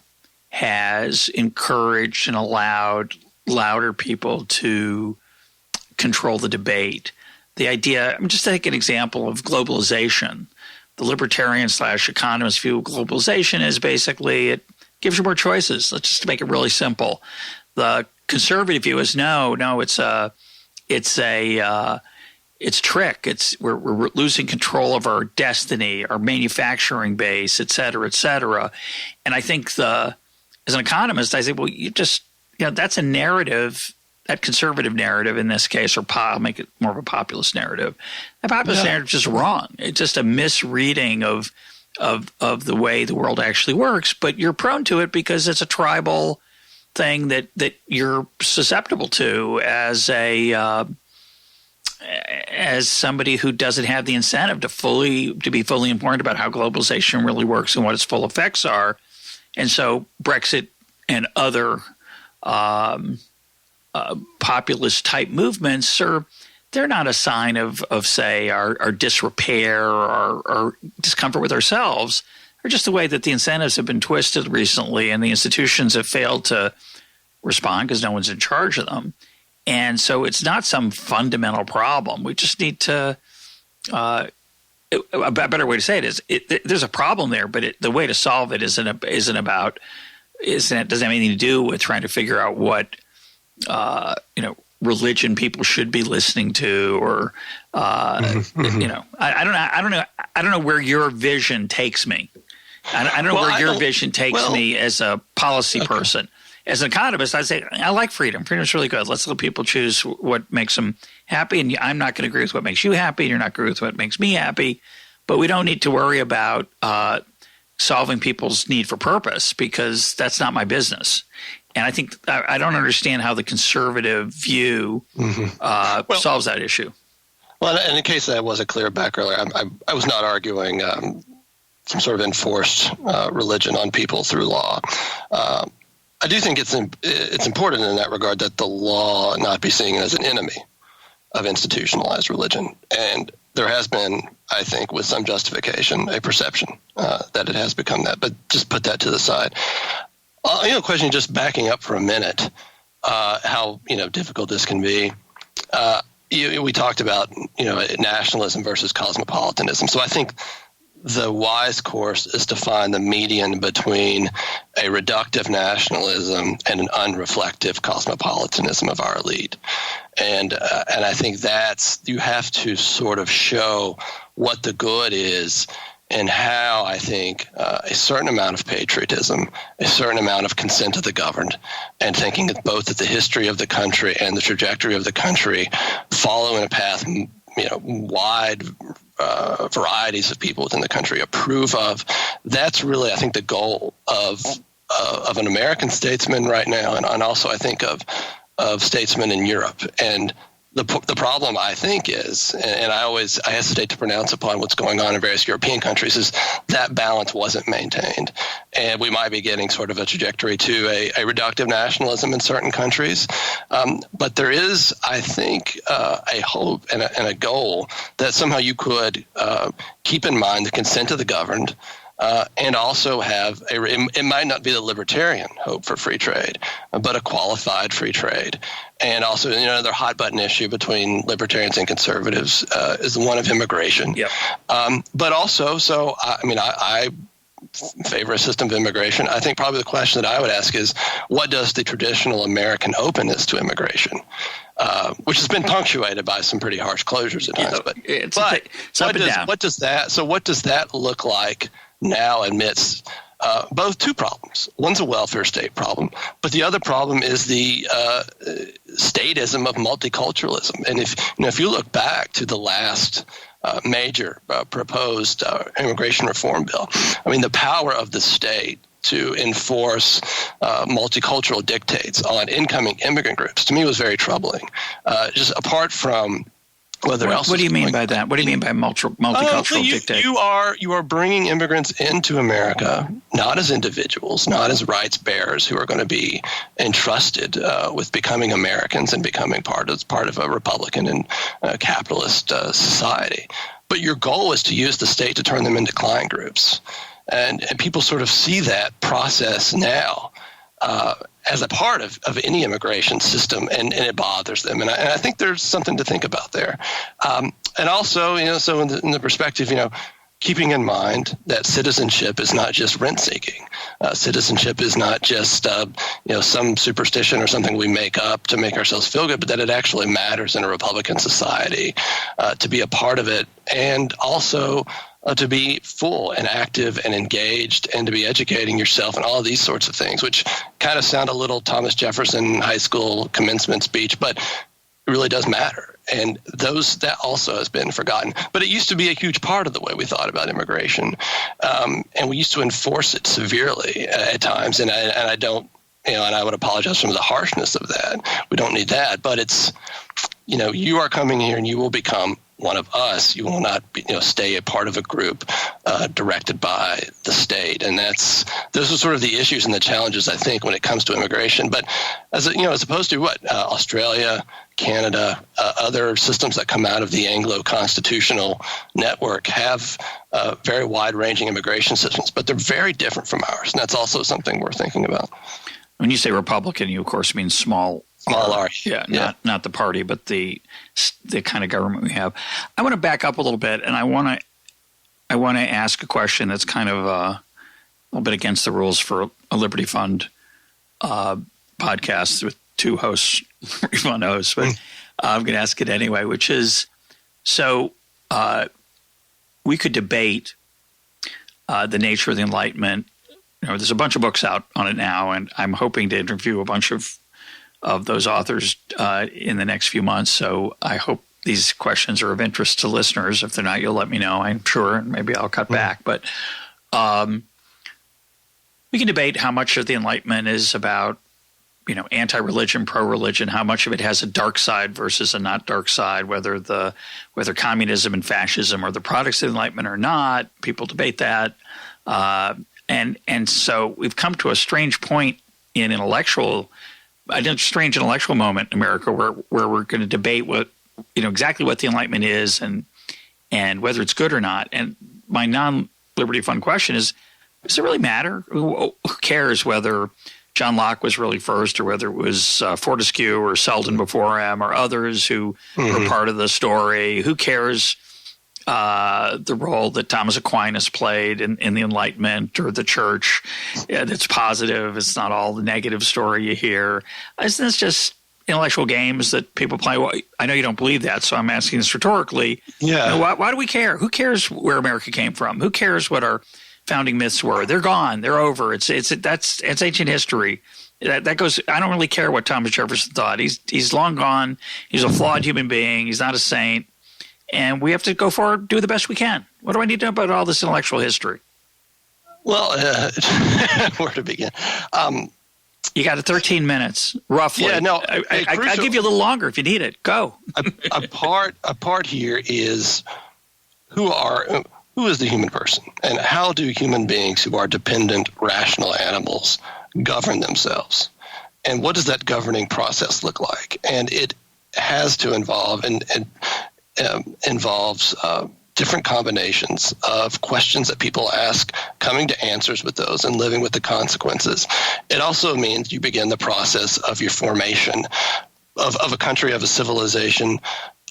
has encouraged and allowed louder people to control the debate. The idea, I'm just taking an example of globalization. The libertarian / economist view of globalization is basically it gives you more choices. Let's just make it really simple. The conservative view is no, it's trick. We're losing control of our destiny, our manufacturing base, et cetera, et cetera. And I think as an economist, I say, well, that's a narrative, that conservative narrative in this case, or I'll make it more of a populist narrative. That populist narrative is just wrong. It's just a misreading of the way the world actually works. But you're prone to it because it's a tribal thing that you're susceptible to as somebody who doesn't have the incentive to be fully informed about how globalization really works and what its full effects are. And so Brexit and other populist type movements they're not a sign of say our disrepair or our discomfort with ourselves. They're just the way that the incentives have been twisted recently and the institutions have failed to respond because no one's in charge of them. And so it's not some fundamental problem. We just need to a better way to say it is there's a problem there, but the way to solve it doesn't have anything to do with trying to figure out what religion people should be listening to or I don't know where your vision takes me. I don't know where your vision takes me as a policy person. As an economist, I'd say I like freedom. Freedom's really good. Let's let people choose what makes them happy. And I'm not going to agree with what makes you happy. And you're not going to agree with what makes me happy. But we don't need to worry about solving people's need for purpose because that's not my business. And I think I don't understand how the conservative view solves that issue. Well, in case that wasn't clear back earlier, I was not arguing some sort of enforced religion on people through law. I do think it's important in that regard that the law not be seen as an enemy of institutionalized religion. And there has been, I think, with some justification, a perception that it has become that. But just put that to the side. Question, just backing up for a minute, how difficult this can be. We talked about nationalism versus cosmopolitanism. So I think the wise course is to find the median between a reductive nationalism and an unreflective cosmopolitanism of our elite. And I think you have to sort of show what the good is and how I think a certain amount of patriotism, a certain amount of consent of the governed, and thinking that both that the history of the country and the trajectory of the country follow in a path wide varieties of people within the country approve of. That's really, I think, the goal of an American statesman right now, and also I think of statesmen in Europe. And the problem, I think, is, and I hesitate to pronounce upon what's going on in various European countries, is that balance wasn't maintained. And we might be getting sort of a trajectory to a reductive nationalism in certain countries. But there is, I think, a hope and a goal that somehow you could keep in mind the consent of the governed, and also have it might not be the libertarian hope for free trade, but a qualified free trade. And also, another hot button issue between libertarians and conservatives is the one of immigration. Yep. But also, I favor a system of immigration. I think probably the question that I would ask is, what does the traditional American openness to immigration, which has been punctuated by some pretty harsh closures at times, what does that look like now amidst both two problems? One's a welfare state problem, but the other problem is the statism of multiculturalism. And if you look back to the last major proposed immigration reform bill. I mean, the power of the state to enforce multicultural dictates on incoming immigrant groups, to me, was very troubling. Just apart from whether else. What do you mean by that? What do you mean by multicultural dictate? You are bringing immigrants into America not as individuals, not as rights bearers who are going to be entrusted with becoming Americans and becoming part of a Republican and capitalist society. But your goal is to use the state to turn them into client groups. And people sort of see that process now as a part of any immigration system, and it bothers them. And I think there's something to think about there. And also, so in the perspective, keeping in mind that citizenship is not just rent-seeking. Citizenship is not just, some superstition or something we make up to make ourselves feel good, but that it actually matters in a Republican society to be a part of it, and also to be full and active and engaged and to be educating yourself and all of these sorts of things, which kind of sound a little Thomas Jefferson high school commencement speech, but it really does matter. And that also has been forgotten. But it used to be a huge part of the way we thought about immigration. And we used to enforce it severely at times. And I don't, and I would apologize for the harshness of that. We don't need that. But it's, you are coming here and you will become one of us. You will not stay a part of a group directed by the state. And those are sort of the issues and the challenges, I think, when it comes to immigration. But as opposed to Australia, Canada, other systems that come out of the Anglo-constitutional network have very wide-ranging immigration systems, but they're very different from ours. And that's also something we're thinking about. When you say Republican, you of course mean small R. Yeah, not the party, but the kind of government we have. I want to back up a little bit, and I want to ask a question that's kind of a little bit against the rules for a Liberty Fund podcast with two hosts, Liberty Fund hosts, but I'm going to ask it anyway, which is, so we could debate the nature of the Enlightenment. There's a bunch of books out on it now, and I'm hoping to interview a bunch of those authors in the next few months. So I hope these questions are of interest to listeners. If they're not, you'll let me know, I'm sure, and maybe I'll cut back. But we can debate how much of the Enlightenment is about, anti-religion, pro-religion, how much of it has a dark side versus a not dark side, whether communism and fascism are the products of the Enlightenment or not. People debate that. And so we've come to a strange point in a strange intellectual moment in America where we're going to debate exactly what the Enlightenment is and whether it's good or not. And my non-Liberty Fund question is, does it really matter? Who cares whether John Locke was really first or whether it was Fortescue or Selden before him or others who were part of the story? Who cares the role that Thomas Aquinas played in the Enlightenment or the Church? That's positive. It's not all the negative story you hear. Isn't this just intellectual games that people play? Well, I know you don't believe that, so I'm asking this rhetorically. Yeah. Why do we care? Who cares where America came from? Who cares what our founding myths were? They're gone. They're over. It's ancient history. That goes. I don't really care what Thomas Jefferson thought. He's long gone. He's a flawed human being. He's not a saint. And we have to go forward, do the best we can. What do I need to know about all this intellectual history? Well, where to begin? You got 13 minutes, roughly. Yeah, no. I'll give you a little longer if you need it. Go. a part here is who is the human person, and how do human beings who are dependent, rational animals govern themselves, and what does that governing process look like? And it has to involve involves different combinations of questions that people ask, coming to answers with those, and living with the consequences. It also means you begin the process of your formation of a country, of a civilization,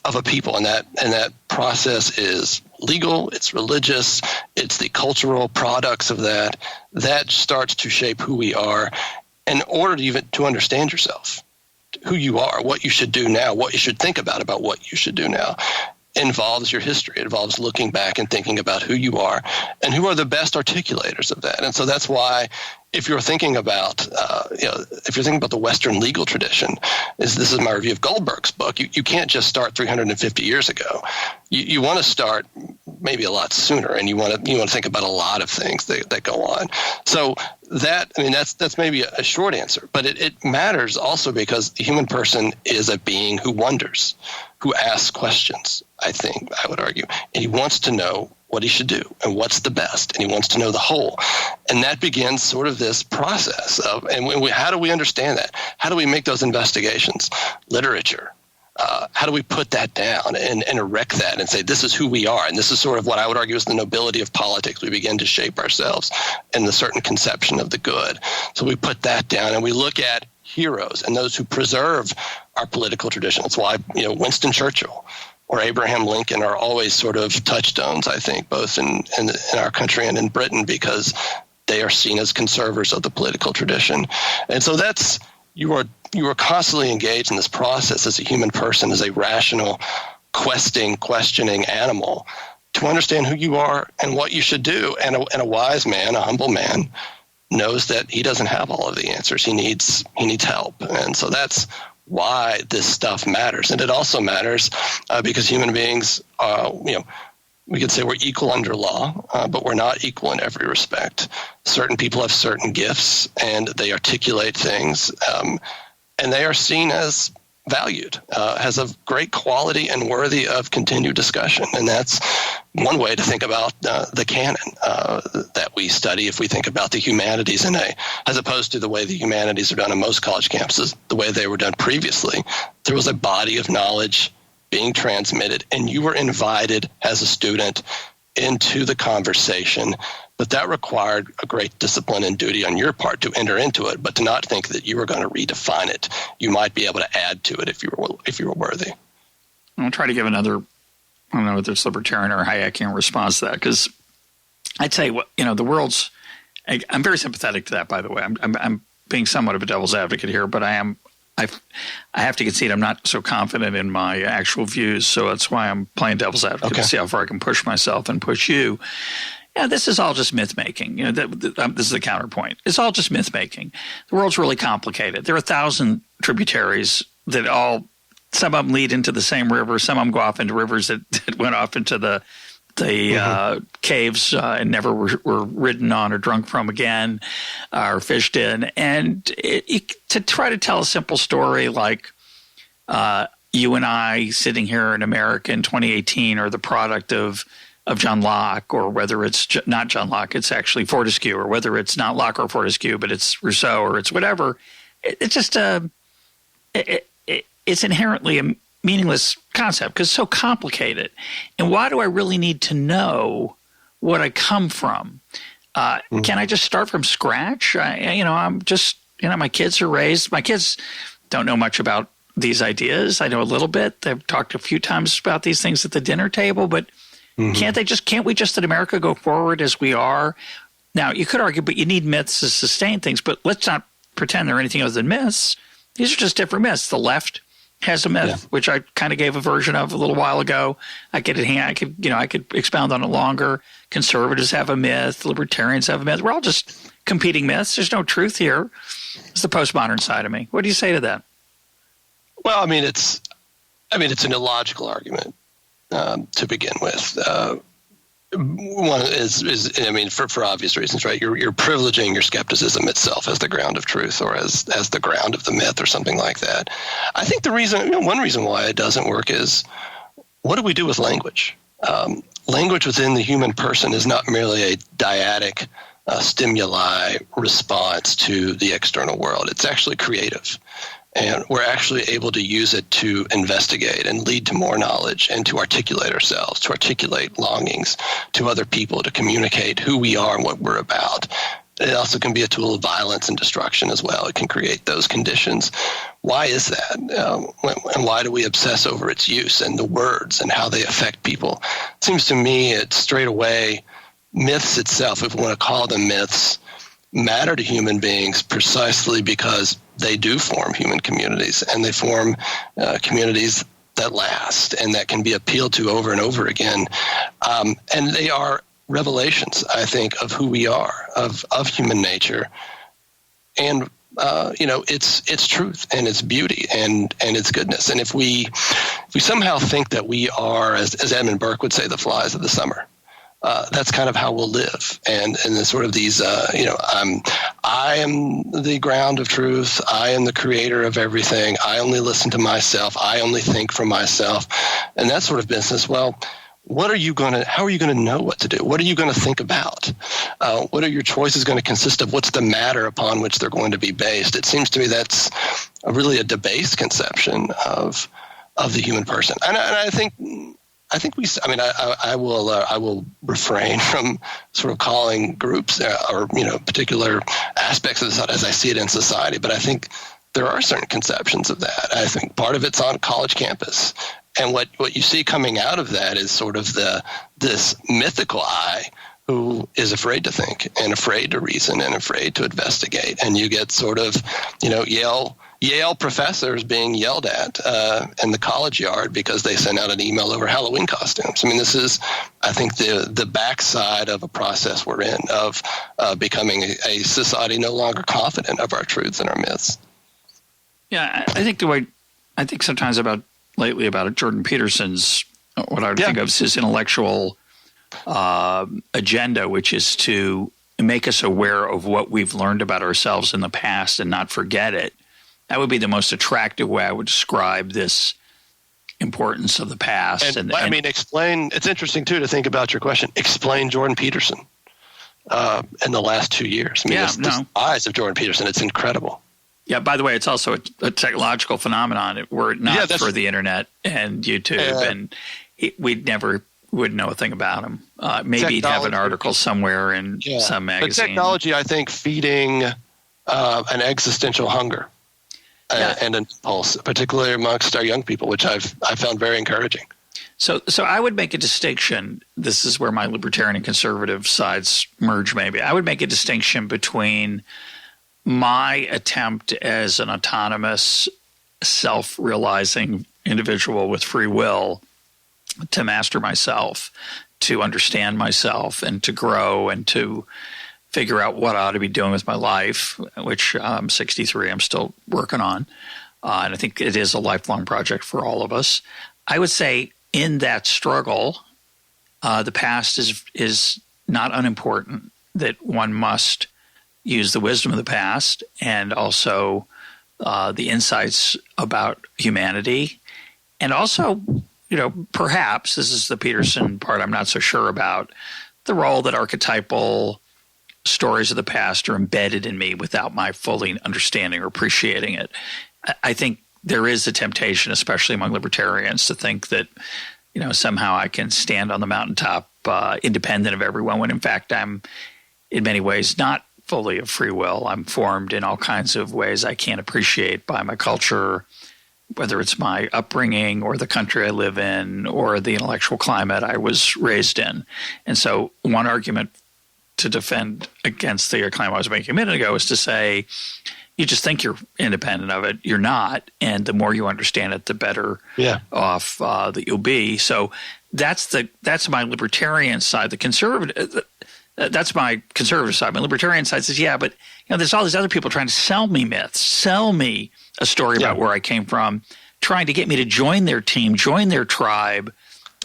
of a people, and that process is legal, it's religious, it's the cultural products of that starts to shape who we are in order to understand yourself, who you are, what you should do now, what you should think about what you should do now. involves your history. It involves looking back and thinking about who you are and who are the best articulators of that. And so that's why, if you're thinking about, if you're thinking about the Western legal tradition, this is my review of Goldberg's book. You can't just start 350 years ago. You want to start maybe a lot sooner, and you want to think about a lot of things that go on. So that's maybe a short answer, but it matters also because the human person is a being who wonders, who asks questions. I would argue, and he wants to know what he should do and what's the best, and he wants to know the whole. And that begins sort of this process of, how do we understand that? How do we make those investigations? Literature. How do we put that down and erect that and say, this is who we are? And this is sort of what I would argue is the nobility of politics. We begin to shape ourselves in the certain conception of the good. So we put that down and we look at heroes and those who preserve our political tradition. That's why, Winston Churchill or Abraham Lincoln are always sort of touchstones, I think, both in our country and in Britain, because they are seen as conservers of the political tradition. And so you are constantly engaged in this process as a human person, as a rational, questioning animal, to understand who you are and what you should do. And a wise man, a humble man, knows that he doesn't have all of the answers. He needs help. And so that's why this stuff matters. And it also matters because human beings, we could say we're equal under law, but we're not equal in every respect. Certain people have certain gifts, and they articulate things, and they are seen as valued, has a great quality and worthy of continued discussion. And that's one way to think about the canon that we study if we think about the humanities as opposed to the way the humanities are done in most college campuses, the way they were done previously. There was a body of knowledge being transmitted, and you were invited as a student into the conversation, but that required a great discipline and duty on your part to enter into it, but to not think that you were going to redefine it. You might be able to add to it if you were worthy. I'll try to give another, I don't know whether it's libertarian or Hayekian response to that, because I'd say, the world's, I'm very sympathetic to that, by the way. I'm being somewhat of a devil's advocate here, but I have to concede I'm not so confident in my actual views, so that's why I'm playing devil's advocate to see how far I can push myself and push you. Yeah, this is all just myth-making. This is the counterpoint. It's all just myth-making. The world's really complicated. There are 1,000 tributaries that some of them lead into the same river. Some of them go off into rivers that went off into the caves and never were ridden on or drunk from again or fished in. And to try to tell a simple story like you and I sitting here in America in 2018 are the product of John Locke, or whether it's not John Locke, it's actually Fortescue, or whether it's not Locke or Fortescue, but it's Rousseau or it's whatever. It's just it's inherently a meaningless concept because it's so complicated. And why do I really need to know what I come from? Can I just start from scratch? I'm just, my kids are raised. My kids don't know much about these ideas. I know a little bit. They've talked a few times about these things at the dinner table, but can't we just in America go forward as we are? Now, you could argue, but you need myths to sustain things, but let's not pretend they're anything other than myths. These are just different myths. The left has a myth, which I kind of gave a version of a little while ago. I could expound on it longer. Conservatives have a myth. Libertarians have a myth. We're all just competing myths. There's no truth here. It's the postmodern side of me. What do you say to that? Well, it's an illogical argument to begin with. One is for obvious reasons, right? You're privileging your skepticism itself as the ground of truth, or as the ground of the myth, or something like that. I think one reason why it doesn't work is, what do we do with language? Language within the human person is not merely a dyadic stimuli response to the external world. It's actually creative. And we're actually able to use it to investigate and lead to more knowledge and to articulate ourselves, to articulate longings to other people, to communicate who we are and what we're about. It also can be a tool of violence and destruction as well. It can create those conditions. Why is that? And why do we obsess over its use and the words and how they affect people? It seems to me it's straight away myths itself, if we want to call them myths, matter to human beings precisely because they do form human communities, and they form communities that last and that can be appealed to over and over again. And they are revelations, I think, of who we are, of human nature. And, it's truth and it's beauty and it's goodness. And if we somehow think that we are, as Edmund Burke would say, the flies of the summer, that's kind of how we'll live. And the sort of these, I am the ground of truth. I am the creator of everything. I only listen to myself. I only think for myself. And that sort of business, well, how are you going to know what to do? What are you going to think about? What are your choices going to consist of? What's the matter upon which they're going to be based? It seems to me that's really a debased conception of the human person. And I think I will refrain from sort of calling groups or particular aspects of this as I see it in society, but I think there are certain conceptions of that. I think part of it's on college campus. And what you see coming out of that is sort of this mythical I who is afraid to think and afraid to reason and afraid to investigate. And you get sort of, Yale professors being yelled at in the college yard because they sent out an email over Halloween costumes. I mean, this is, I think, the backside of a process we're in of becoming a society no longer confident of our truths and our myths. Yeah, I think sometimes about Jordan Peterson's, what I would think of as his intellectual agenda, which is to make us aware of what we've learned about ourselves in the past and not forget it. That would be the most attractive way I would describe this importance of the past. And explain. It's interesting, too, to think about your question. Explain Jordan Peterson in the last 2 years. The eyes of Jordan Peterson, it's incredible. Yeah, by the way, it's also a technological phenomenon. Were it not for the internet and YouTube, and we'd never would know a thing about him. Maybe he'd have an article somewhere in some magazine. The technology, I think, feeding an existential hunger and an impulse, particularly amongst our young people, which I found very encouraging. So I would make a distinction. This is where my libertarian and conservative sides merge, maybe. I would make a distinction between my attempt as an autonomous, self-realizing individual with free will to master myself, to understand myself, and to grow and to figure out what I ought to be doing with my life, which I'm 63, I'm still working on. And I think it is a lifelong project for all of us. I would say in that struggle, the past is not unimportant, that one must use the wisdom of the past and also the insights about humanity. And also, perhaps, this is the Peterson part I'm not so sure about, the role that archetypal stories of the past are embedded in me without my fully understanding or appreciating it. I think there is a temptation, especially among libertarians, to think that, somehow I can stand on the mountaintop independent of everyone, when in fact I'm in many ways not fully of free will. I'm formed in all kinds of ways I can't appreciate by my culture, whether it's my upbringing or the country I live in or the intellectual climate I was raised in. And so one argument to defend against the claim I was making a minute ago is to say, you just think you're independent of it. You're not. And the more you understand it, the better off that you'll be. So that's my libertarian side. The conservative that's my conservative side. My libertarian side says, but there's all these other people trying to sell me myths, sell me a story about where I came from, trying to get me to join their team, join their tribe,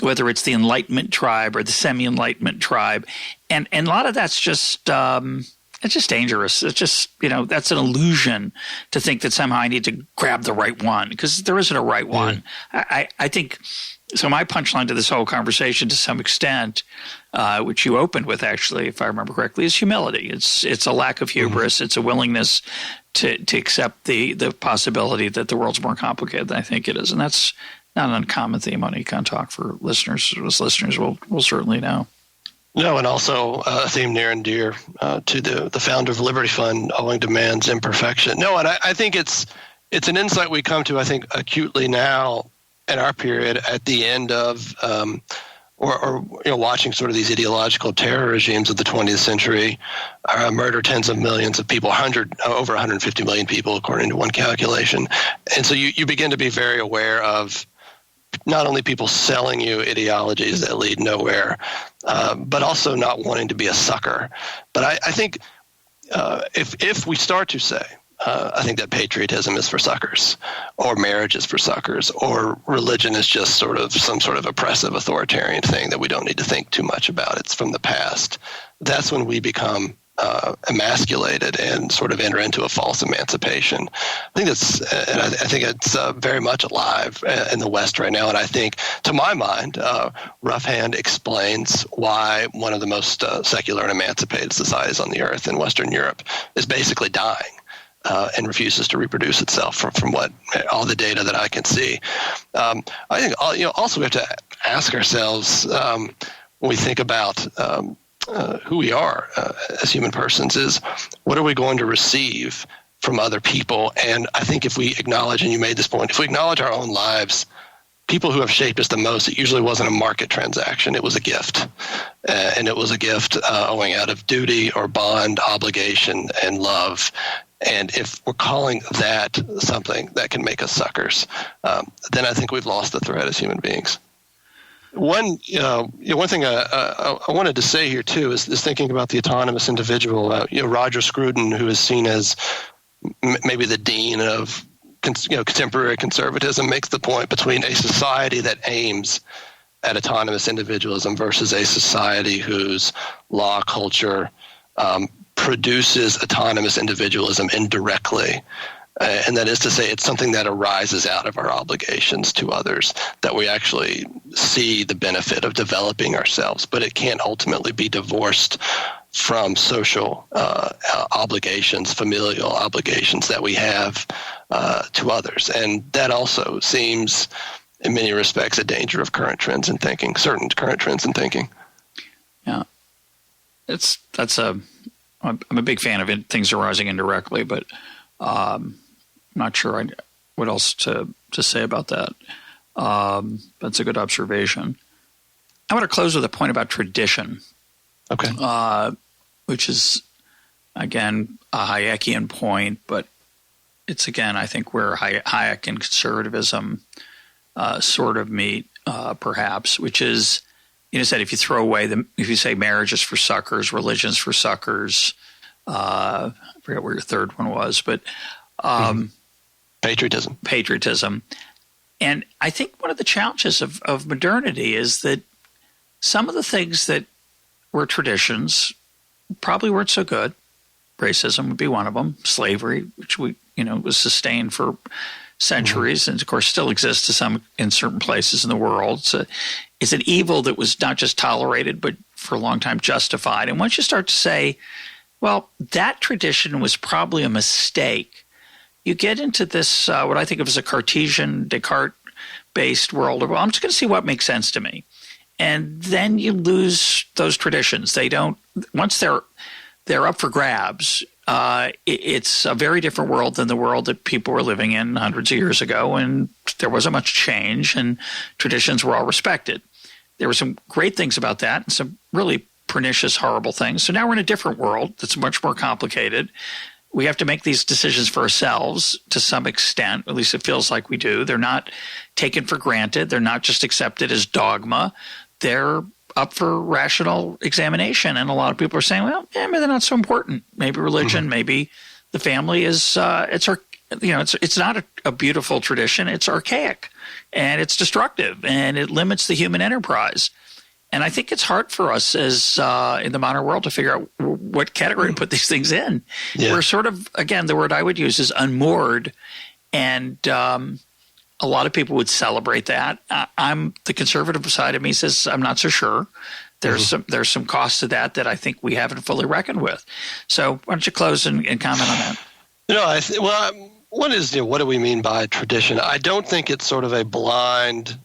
whether it's the Enlightenment tribe or the semi-Enlightenment tribe. And a lot of that's just it's just dangerous. It's just, that's an illusion to think that somehow I need to grab the right one, because there isn't a right one. I think – so my punchline to this whole conversation, to some extent, which you opened with, actually, if I remember correctly, is humility. It's a lack of hubris. It's a willingness to accept the possibility that the world's more complicated than I think it is. And that's not an uncommon theme on Econ Talk for listeners. As listeners will certainly know. No, and also a theme near and dear to the founder of Liberty Fund, owing to man's imperfection. No, and I think it's an insight we come to, I think, acutely now in our period at the end of watching sort of these ideological terror regimes of the 20th century murder tens of millions of people, over 150 million people, according to one calculation. And so you begin to be very aware of not only people selling you ideologies that lead nowhere, but also not wanting to be a sucker. But I think if we start to say, I think that patriotism is for suckers, or marriage is for suckers, or religion is just sort of some sort of oppressive authoritarian thing that we don't need to think too much about, it's from the past, that's when we become emasculated and sort of enter into a false emancipation. I think it's very much alive in the West right now. And I think, to my mind, Rough Hand explains why one of the most secular and emancipated societies on the earth in Western Europe is basically dying. And refuses to reproduce itself from what all the data that I can see. I think also we have to ask ourselves when we think about who we are as human persons is, what are we going to receive from other people? And I think if we acknowledge, and you made this point, if we acknowledge our own lives, people who have shaped us the most, it usually wasn't a market transaction. It was a gift. And it was a gift owing out of duty or bond, obligation, and love. And if we're calling that something that can make us suckers, then I think we've lost the thread as human beings. One thing I wanted to say here too is thinking about the autonomous individual. Roger Scruton, who is seen as maybe the dean of contemporary conservatism, makes the point between a society that aims at autonomous individualism versus a society whose law culture produces autonomous individualism indirectly. And that is to say, it's something that arises out of our obligations to others, that we actually see the benefit of developing ourselves, but it can't ultimately be divorced from social obligations, familial obligations that we have to others. And that also seems, in many respects, a danger of certain current trends in thinking. Yeah. I'm a big fan of it, things arising indirectly, but I'm not sure what else to say about that. That's a good observation. I want to close with a point about tradition. Okay. Which is, again, a Hayekian point, but it's, again, I think where Hayek and conservatism sort of meet, perhaps, which is, said if you throw away if you say marriage is for suckers, religion's for suckers, I forget where your third one was, but patriotism. And I think one of the challenges of modernity is that some of the things that were traditions probably weren't so good. Racism would be one of them. Slavery, which was sustained for centuries, and of course still exists in certain places in the world. So it's an evil that was not just tolerated, but for a long time justified. And once you start to say, well, that tradition was probably a mistake, you get into this, what I think of as a Cartesian, Descartes-based world of, well, I'm just going to see what makes sense to me. And then you lose those traditions. They don't, once they're up for grabs, it's a very different world than the world that people were living in hundreds of years ago, and there wasn't much change, and traditions were all respected. There were some great things about that and some really pernicious, horrible things. So now we're in a different world that's much more complicated. We have to make these decisions for ourselves to some extent, at least it feels like we do. They're not taken for granted. They're not just accepted as dogma. They're up for rational examination. And a lot of people are saying, well, maybe they're not so important. Maybe religion, maybe the family is, it's not a beautiful tradition. It's archaic and it's destructive and it limits the human enterprise. And I think it's hard for us as in the modern world to figure out what category to put these things in. Yeah. We're sort of, again, the word I would use is unmoored. And a lot of people would celebrate that. I'm the conservative side of me says I'm not so sure. There's some costs to that I think we haven't fully reckoned with. So why don't you close and comment on that? One is, what do we mean by tradition? I don't think it's sort of a blind,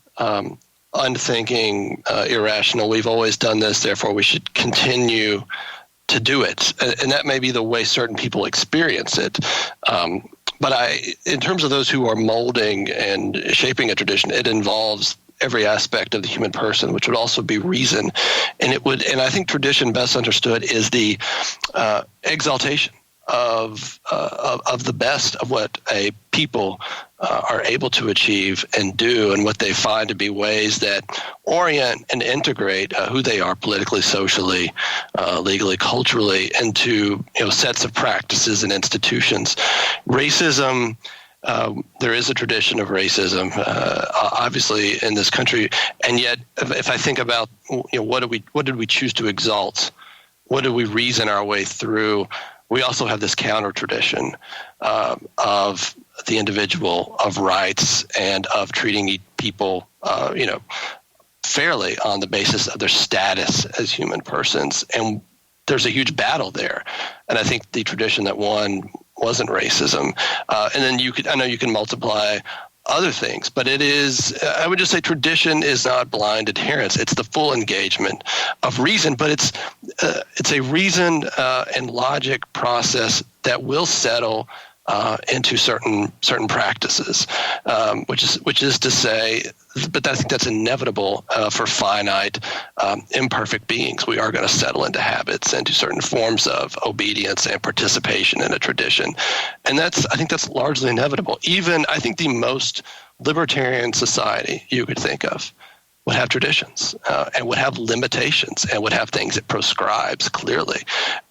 unthinking, irrational, we've always done this, therefore we should continue to do it. And that may be the way certain people experience it. But in terms of those who are molding and shaping a tradition, it involves every aspect of the human person, which would also be reason. And I think tradition, best understood, is the exaltation of the best of what a people are able to achieve and do, and what they find to be ways that orient and integrate who they are politically, socially, legally, culturally into sets of practices and institutions. Racism. There is a tradition of racism, obviously, in this country, and yet, if I think about what did we choose to exalt, what did we reason our way through, we also have this counter tradition of the individual, of rights, and of treating people, fairly on the basis of their status as human persons, and there's a huge battle there, and I think the tradition that won wasn't racism. And then I know you can multiply other things, but it is, I would just say tradition is not blind adherence. It's the full engagement of reason, but it's a reason and logic process that will settle into certain practices, which is to say, but I think that's inevitable for finite, imperfect beings. We are going to settle into habits and to certain forms of obedience and participation in a tradition, and I think that's largely inevitable. Even I think the most libertarian society you could think of would have traditions and would have limitations and would have things it proscribes clearly.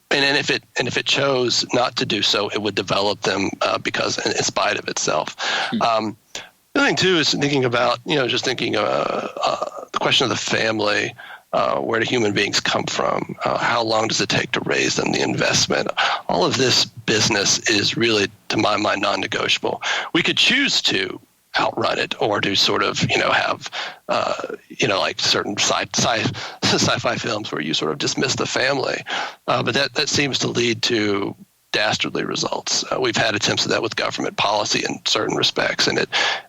And if it chose not to do so, it would develop them because in spite of itself. The other thing too is thinking about the question of the family. Where do human beings come from? How long does it take to raise them? The investment. All of this business is really, to my mind, non-negotiable. We could choose to outrun it, or to sort of have like certain sci-fi films where you sort of dismiss the family, but that seems to lead to dastardly results. We've had attempts at that with government policy in certain respects, and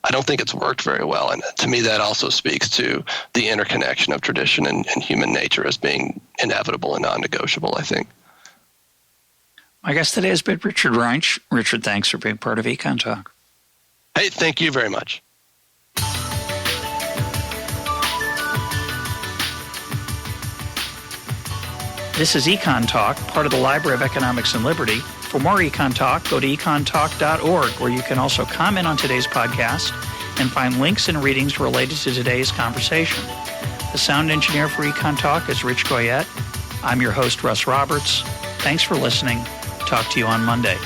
I don't think it's worked very well. And to me, that also speaks to the interconnection of tradition and human nature as being inevitable and non-negotiable, I think. My guest today has been Richard Reinsch. Richard, thanks for being part of Econ Talk. Hey, thank you very much. This is Econ Talk, part of the Library of Economics and Liberty. For more Econ Talk, go to econtalk.org, where you can also comment on today's podcast and find links and readings related to today's conversation. The sound engineer for Econ Talk is Rich Goyette. I'm your host, Russ Roberts. Thanks for listening. Talk to you on Monday.